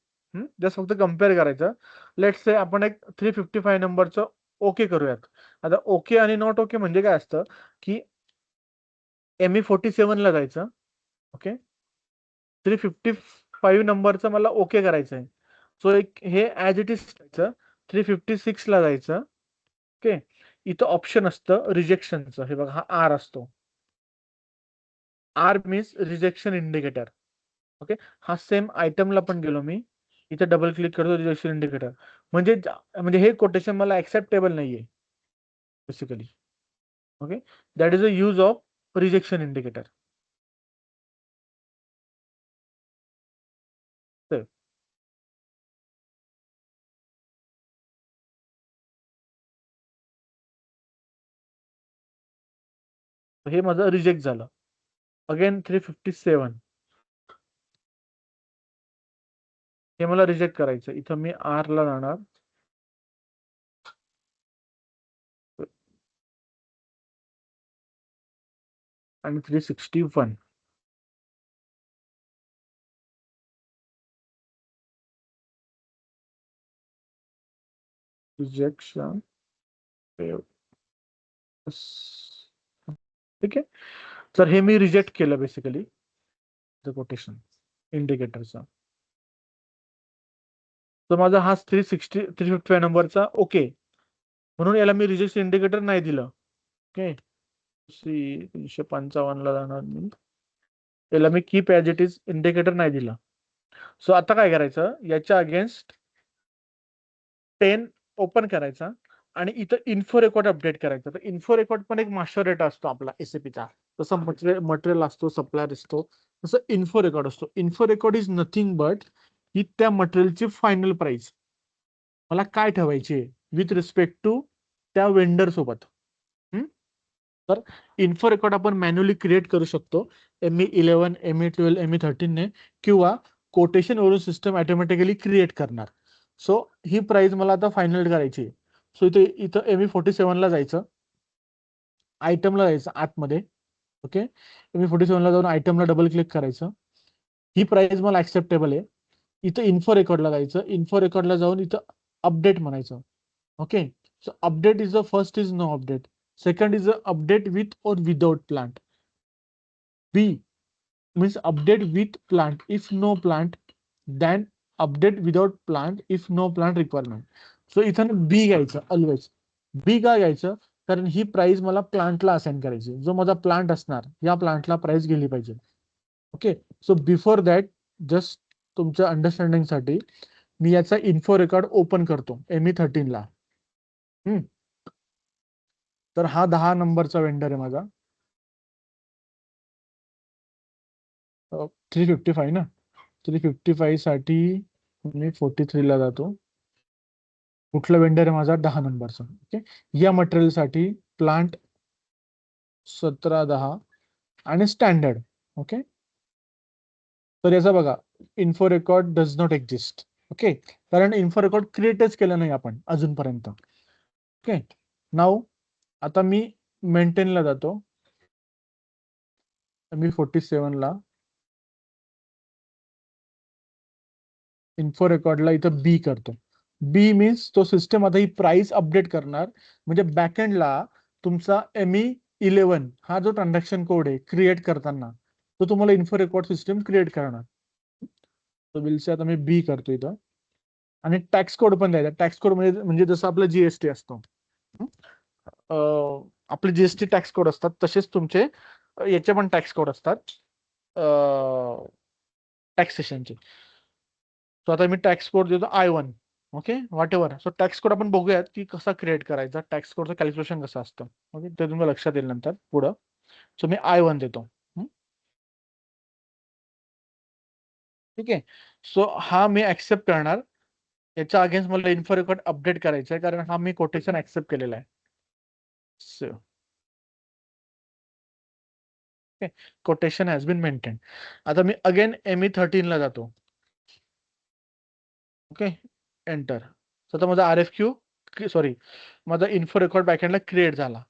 जस्ट फक्त कम्पेअर करायचं. लेट्स से आपण एक 355 नंबरचं ओके करूयात. आता ओके आणि नॉट ओके म्हणजे काय असतं की ME47 ला जायचं. ओके, 355 नंबरचं मला ओके करायचं आहे. सो एक हे ऍज इट इज करायचं. 356 ला जायचं. ओके, इथं ऑप्शन असतं रिजेक्शनचं. हे बघा, हा आर असतो. R means rejection indicator. Okay, हा सेम आयटमला पण गेलो मी, इथे डबल क्लिक करतो, रिजेक्शन इंडिकेटर. म्हणजे हे कोटेशन मला ऍक्सेप्टेबल नाहीये basically. Okay, that is a use of rejection indicator. हे माझं रिजेक्ट झालं. अगेन 357 हे मला रिजेक्ट करायचं. इथं मी आर ला जाणार. आणि 361 रिजेक्शन. ठीक आहे, तर हे मी रिजेक्ट केलं बेसिकली कोटेशन इंडिकेटरचा. तर माझा हा 355 नंबरचा ओके, म्हणून याला मी रिजेक्शन इंडिकेटर नाही दिलं. ओके, 355 ला जाणार मी, याला me keep as it is indicator नाही दिलं. सो आता काय करायचं, याच्या अगेन्स्ट 10 ओपन करायचा आणि इथं इन्फो रेकॉर्ड अपडेट करायचा. तर इन्फो रेकॉर्ड पण एक मास्टर डेटा असतो आपला एसएपीचा. जसं मटेरियल असतो, सप्लायर असतो, तसं इन्फो रेकॉर्ड असतो. Info record is nothing but he त्या मटेरियलची फायनल प्राइस मला काय ठेवायची आहे विथ रिस्पेक्ट टू त्या वेंडर सोबत. तर इन्फो रेकॉर्ड आपण मॅन्युअली क्रिएट करू शकतो ME11, ME12, ME13 ने, किंवा कोटेशन वरून सिस्टम ऑटोमॅटिकली क्रिएट करणार. सो ही प्राइस मला आता फायनल करायची. सो इथे इथं ME47 ला जायचं, आयटमला जायचं आतमध्ये. ओके, ME47 ला जाऊन आयटमला डबल क्लिक करायचं. ही प्राइस मला ऍक्सेप्टेबल आहे. इथं इन्फो रेकॉर्डला जायचं. इन्फो रेकॉर्डला जाऊन इथं अपडेट म्हणायचं. Okay, so update is the first is no update. Second is update with or without plant. B means update with plant. If no plant, then update without plant if no plant requirement. So इथं B घ्यायचं always. B का घ्यायचं, कारण ही price मला प्लांटला assign करायची. जो माझा plant असणार या प्लांटला प्राइस गेली पाहिजे. Okay, so before that just तुमच्या अंडरस्टँडिंग साठी मी याचा इन्फो रेकॉर्ड ओपन करतो ME13 ला. तर हा 10 नंबरचा वेंडर आहे माझा. 355 ना, 355 साठी मी 43 ला जातो. कुठला वेंडर आहे माझा, 10 नंबरचा. ओके, या मटेरियल साठी प्लांट 1710 आणि स्टँडर्ड. ओके, तर याचा बघा, info record does not exist. Okay, कारण इन्फो रेकॉर्ड क्रिएटच केलं नाही आपण अजूनपर्यंत. ओके, नाऊ आता मी मेंटेनला जातो. मी 47 ला इन्फो रेकॉर्डला इथं बी करतो. बी मीन्स तो सिस्टम आता ही प्राइस अपडेट करणार, म्हणजे बॅकएंडला तुमचा ME11 हा जो ट्रान्झॅक्शन कोड आहे क्रिएट करताना, तो तुम्हाला इन्फो रेकॉर्ड सिस्टम क्रिएट करणार. तो बिलचे आता मी बी करतो इथं. आणि टॅक्स कोड पण द्यायचा. टॅक्स कोड म्हणजे जसं आपलं जीएसटी असतो, आपले जीएसटी टॅक्स कोड असतात, तसेच तुमचे याचे पण टॅक्स कोड असतात टॅक्सेशनचे. सो आता मी टॅक्स कोड देतो I1. Okay, what ever. So tax code आपण बघूयात की कसा क्रिएट करायचा, टॅक्स कोडचं कॅल्क्युलेशन कसं असतं. ओके, ते तुम्हाला लक्षात येईल नंतर पुढं. सो मी I1 देतो. ठीक आहे. सो हा मी ऍक्सेप्ट करणार. याच्या अगेन्स्ट मला इन्फो रेकॉर्ड अपडेट करायचा आहे, कारण हा मी कोटेशन ऍक्सेप्ट केलेला आहे. So quotation has been maintain. आता मी अगेन ME13 ला जातो. Okay, enter. आता माझा RFQ, सॉरी, माझा इन्फो रेकॉर्ड बॅकएंडला क्रिएट झाला.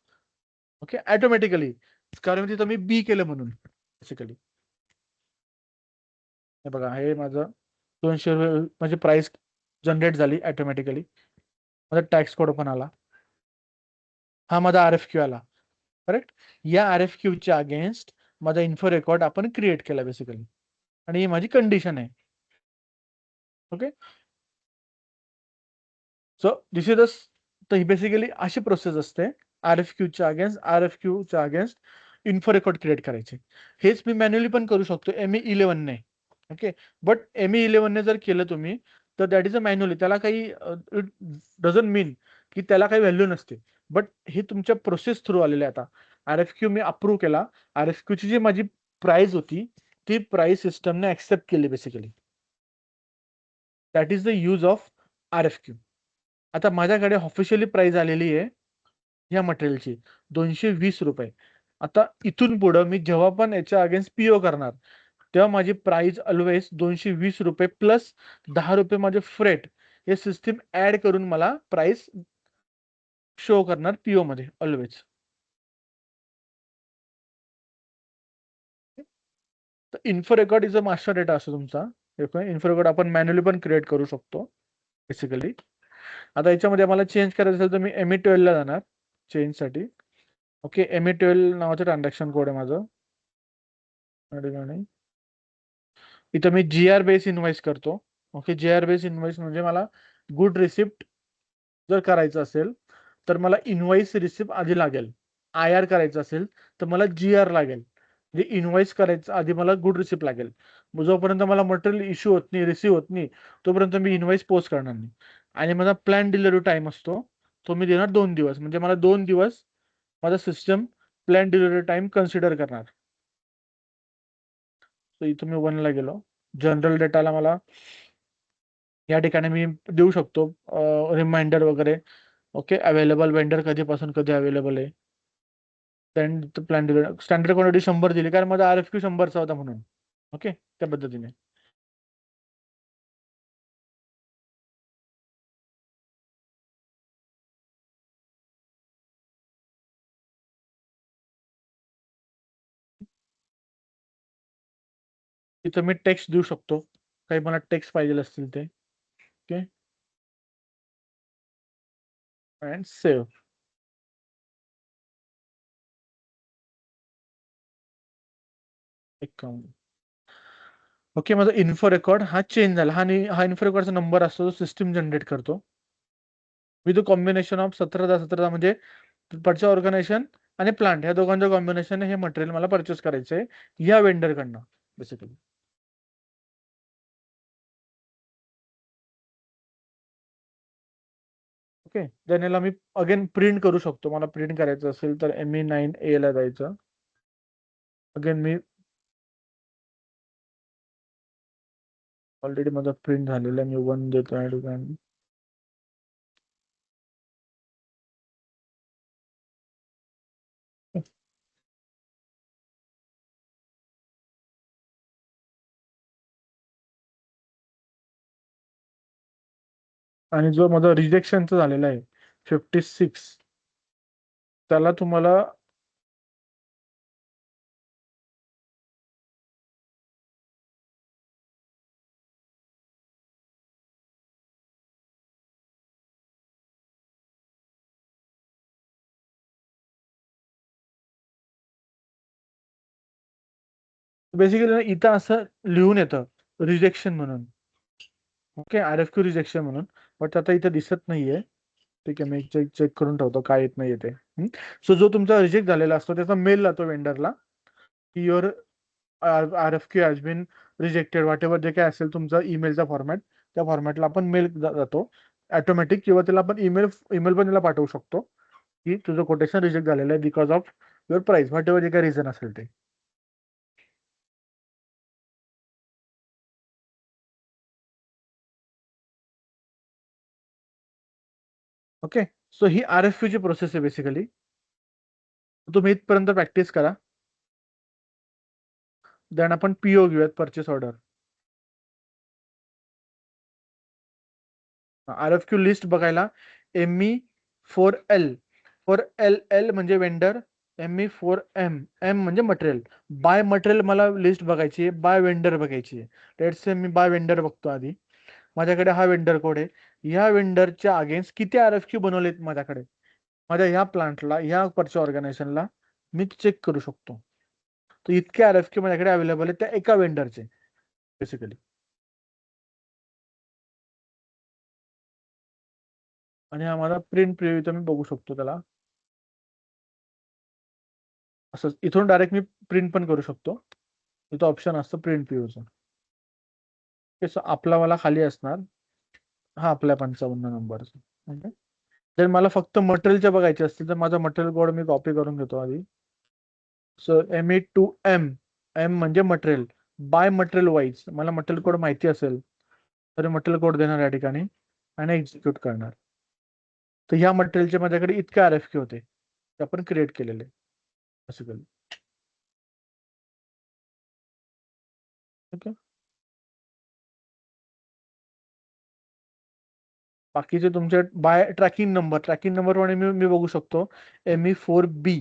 ओके, ऑटोमॅटिकली, कारण तिथं मी बी केलं म्हणून. बेसिकली हे बघा, हे माझं 200 म्हणजे प्राइस जनरेट झाली ऑटोमॅटिकली. माझा टॅक्स कोड पण आला. हा माझा RFQ आला. करेक्ट. या RFQ च्या अगेन्स्ट माझा इन्फो रेकॉर्ड आपण क्रिएट केला बेसिकली, आणि ही माझी कंडिशन आहे. ओके, सो दिस इज तर ही बेसिकली अशी प्रोसेस असते. RFQ च्या अगेन्स्ट इन्फो रेकॉर्ड क्रिएट करायचे. हेच मी मॅन्युअली पण करू शकतो ME11 ने. ओके, बट ME11 ने जर केलं तुम्ही, तर दॅट इज अ मॅन्युअली. त्याला काही इट डझंट मीन की त्याला काही व्हॅल्यू नसते. बट हे तुमच्या प्रोसेस थ्रू आलेले. आता RFQ मी अप्रूव्ह केला. RFQ ची जी माझी प्राइस होती, ती प्राइस सिस्टमने ऍक्सेप्ट केली basically. That is the use of RFQ. आता माझ्याकडे ऑफिशियली प्राइस आलेली आहे या मटेरियलची ₹220. आता इथून पुढं मी जेव्हा पण याच्या अगेन्स्ट PO करणार, तेव्हा माझी प्राइस ऑलवेज ₹220 प्लस ₹10 माझे फ्रेट, हे सिस्टीम ऍड करून मला प्राइस शो करणार PO मध्ये ऑलवेज. तर info record is a master data असतो तुमचा. इन्फो रेकॉर्ड आपण मॅन्युअली पण क्रिएट करू शकतो बेसिकली. आता याच्यामध्ये मला चेंज करायचं असेल तर मी ME12 ला जाणार चेंज साठी. ओके, ME12 नावाचं ट्रान्झॅक्शन कोड आहे माझं. इथं मी GR बेस इन्व्हॉइस करतो. ओके, GR बेस इन्व्हॉइस म्हणजे मला गुड रिसिप्ट जर करायचं असेल तर मला इन्व्हॉइस रिसिप्ट आधी लागेल. IR करायचं असेल तर मला GR लागेल. म्हणजे इन्व्हॉइस करायचं आधी मला गुड रिसिप्ट लागेल. जोपर्यंत मला मटेरियल इश्यू होत नाही, रिसिव्ह होत नाही, तोपर्यंत मी इन्व्हॉइस पोस्ट करणार नाही. आणि माझा प्लॅन डिलिव्हरी टाइम असतो, तो मी देणार 2 दिवस. म्हणजे मला 2 दिवस माझा system plan delivery time consider करणार. तर इथं मी 1 ला गेलो. जनरल डेटाला मला या ठिकाणी मी देऊ शकतो रिमाइंडर वगैरे. ओके, अवेलेबल वेंडर कधीपासून कधी अवेलेबल आहे. प्लॅन स्टँडर्ड क्वांटिटी 100 दिली, कारण माझा RFQ 100चा होता म्हणून. ओके, त्या पद्धतीने. इथं मी टेक्स्ट देऊ शकतो, काही मला टेक्स्ट पाहिजे असतील ते. Okay, and save. ओके, माझा इन्फो रेकॉर्ड हा चेंज झाला. हा इन्फो रेकॉर्डचा नंबर असतो, जो सिस्टम जनरेट करतो विथ कॉम्बिनेशन ऑफ 17 म्हणजे पुढच्या ऑर्गनायझेशन आणि प्लांट, ह्या दोघांच्या कॉम्बिनेशन हे मटेरियल मला परचेस करायचंय या वेंडरकडनं बेसिकली. ओके, देन याला मी अगेन प्रिंट करू शकतो. मला प्रिंट करायचं असेल तर ME9A ला जायचं. अगेन मी ऑलरेडी माझा प्रिंट झालेला आहे, मी 1 देतो या ठिकाणी. आणि जो माझा रिजेक्शनचा झालेला आहे 56, त्याला तुम्हाला बेसिकली इथं असं लिहून येतं रिजेक्शन म्हणून. ओके, RFQ रिजेक्शन म्हणून, बट आता इथे दिसत नाहीये. ठीक आहे, मी चेक करून ठेवतो काय येत नाहीये ते. सो जो तुमचा रिजेक्ट झालेला असतो त्याचा मेल जातो वेंडरला की your RFQ has been rejected, whatever जे काय असेल तुमचा ईमेलचा फॉर्मॅट, त्या फॉर्मॅटला आपण मेल जातो ऑटोमॅटिक, किंवा त्याला आपण ईमेल ईमेल पण त्याला पाठवू शकतो की तुझं कोटेशन रिजेक्ट झालेलं आहे because of your price, what ever जे काय रिझन असेल ते. ओके, सो ही RFQ ची प्रोसेस आहे बेसिकली. तुम्ही इथपर्यंत प्रॅक्टिस करा. देन आपण PO घेऊयात, परचेस ऑर्डर. RFQ लिस्ट बघायला ME4L, 4LL म्हणजे वेंडर, ME4M, M म्हणजे मटेरियल. बाय मटेरियल मला लिस्ट बघायची आहे, बाय वेंडर बघायची आहे. लेट्स से मी बाय वेंडर बघतो आधी. माझ्याकडे हा वेंडर कोड आहे. ह्या वेंडरच्या अगेन्स्ट किती RFQ बनवलेत माझ्याकडे, माझ्या ह्या प्लांटला, ह्या परचेस ऑर्गनायझेशनला मी चेक करू शकतो. तर इतके RFQ माझ्याकडे अवेलेबल आहेत त्या एका वेंडरचे बेसिकली. आणि हा माझा प्रिंट प्रिव्ह्यू इथं मी बघू शकतो त्याला. असं इथून डायरेक्ट मी प्रिंट पण करू शकतो. इथं ऑप्शन असतं प्रिंट प्रिव्ह्यूचं. आपला मला खाली असणार हा आपल्या 55 नंबरचा. जर मला फक्त मटेरियलच्या बघायचे असतील तर माझा मटेरियल कोड मी कॉपी करून घेतो आधी. सो ME2M, M म्हणजे मटेरियल. बाय मटेरियल वाईज मला मटेरियल कोड माहिती असेल तर मटेरियल कोड देणार या ठिकाणी आणि एक्झिक्यूट करणार. तर ह्या मटेरियलचे माझ्याकडे इतके RFQ होते ते आपण क्रिएट केलेले बेसिकली. ओके, बाकीचे तुमचे बाय ट्रॅकिंग नंबर आणि मी बघू शकतो ME4B.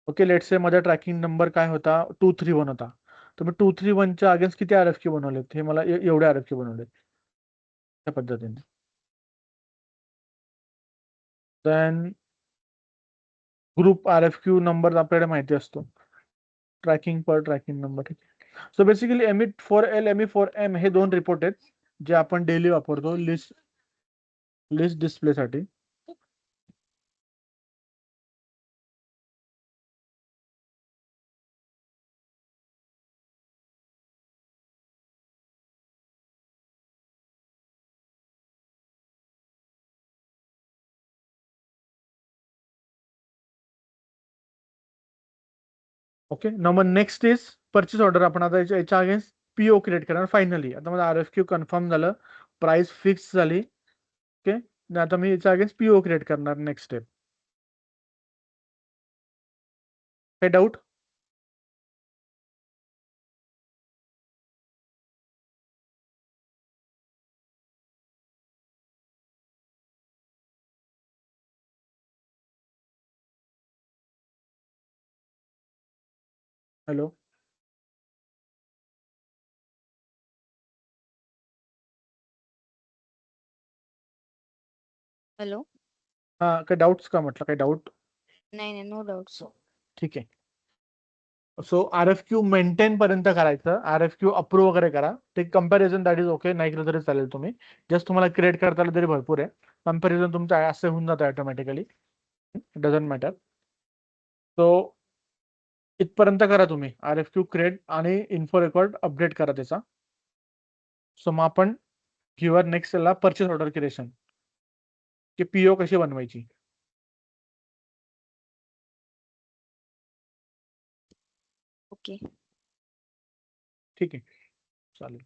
ओके, लेट्स से माझा ट्रॅकिंग नंबर काय होता, 231 होता. तर मी 231च्या अगेन्स्ट किती RFQ बनवलेत, हे मला एवढे RFQ बनवलेत त्या पद्धतीने. देन ग्रुप RFQ नंबर आपल्याला माहिती असतो, ट्रॅकिंग नंबर. ठीक आहे, सो बेसिकली ME4L, ME4M हे दोन रिपोर्ट आहेत जे आपण डेली वापरतो लिस्ट डिस्प्लेसाठी. ओके, मग नेक्स्ट इज परचेस ऑर्डर. आपण आता याच्या अगेन्स्ट PO क्रिएट करणार फायनली. आता माझं RFQ कन्फर्म झालं, प्राइस फिक्स झाली. ओके, आता मी याच्या अगेन्स्ट PO क्रिएट करणार. Next step. काही डाऊट? Hello, hello. हा, काही डाऊट्स का म्हटलं, काही डाऊट? नाही नाही, नो डाऊट्स. ठीक आहे. सो RFQ मेंटेन पर्यंत करायचं, RFQ अप्रूव्ह वगैरे करा. ते कम्पॅरिझन दॅट इज ओके, नाही केलं तरी चालेल. तुम्ही जस्ट तुम्हाला क्रिएट करता आलं तरी भरपूर आहे. कम्पॅरिझन तुमचं असं होऊन जातं ऑटोमॅटिकली, डझंट मॅटर. सो इथपर्यंत करा तुम्ही, RFQ क्रिएट आणि इन्फो रेकॉर्ड अपडेट करा त्याचा. सो मग आपण घेऊया नेक्स्ट ला परचेस ऑर्डर क्रिएशन, की PO कशी बनवायची. ओके. ठीक आहे, चालेल.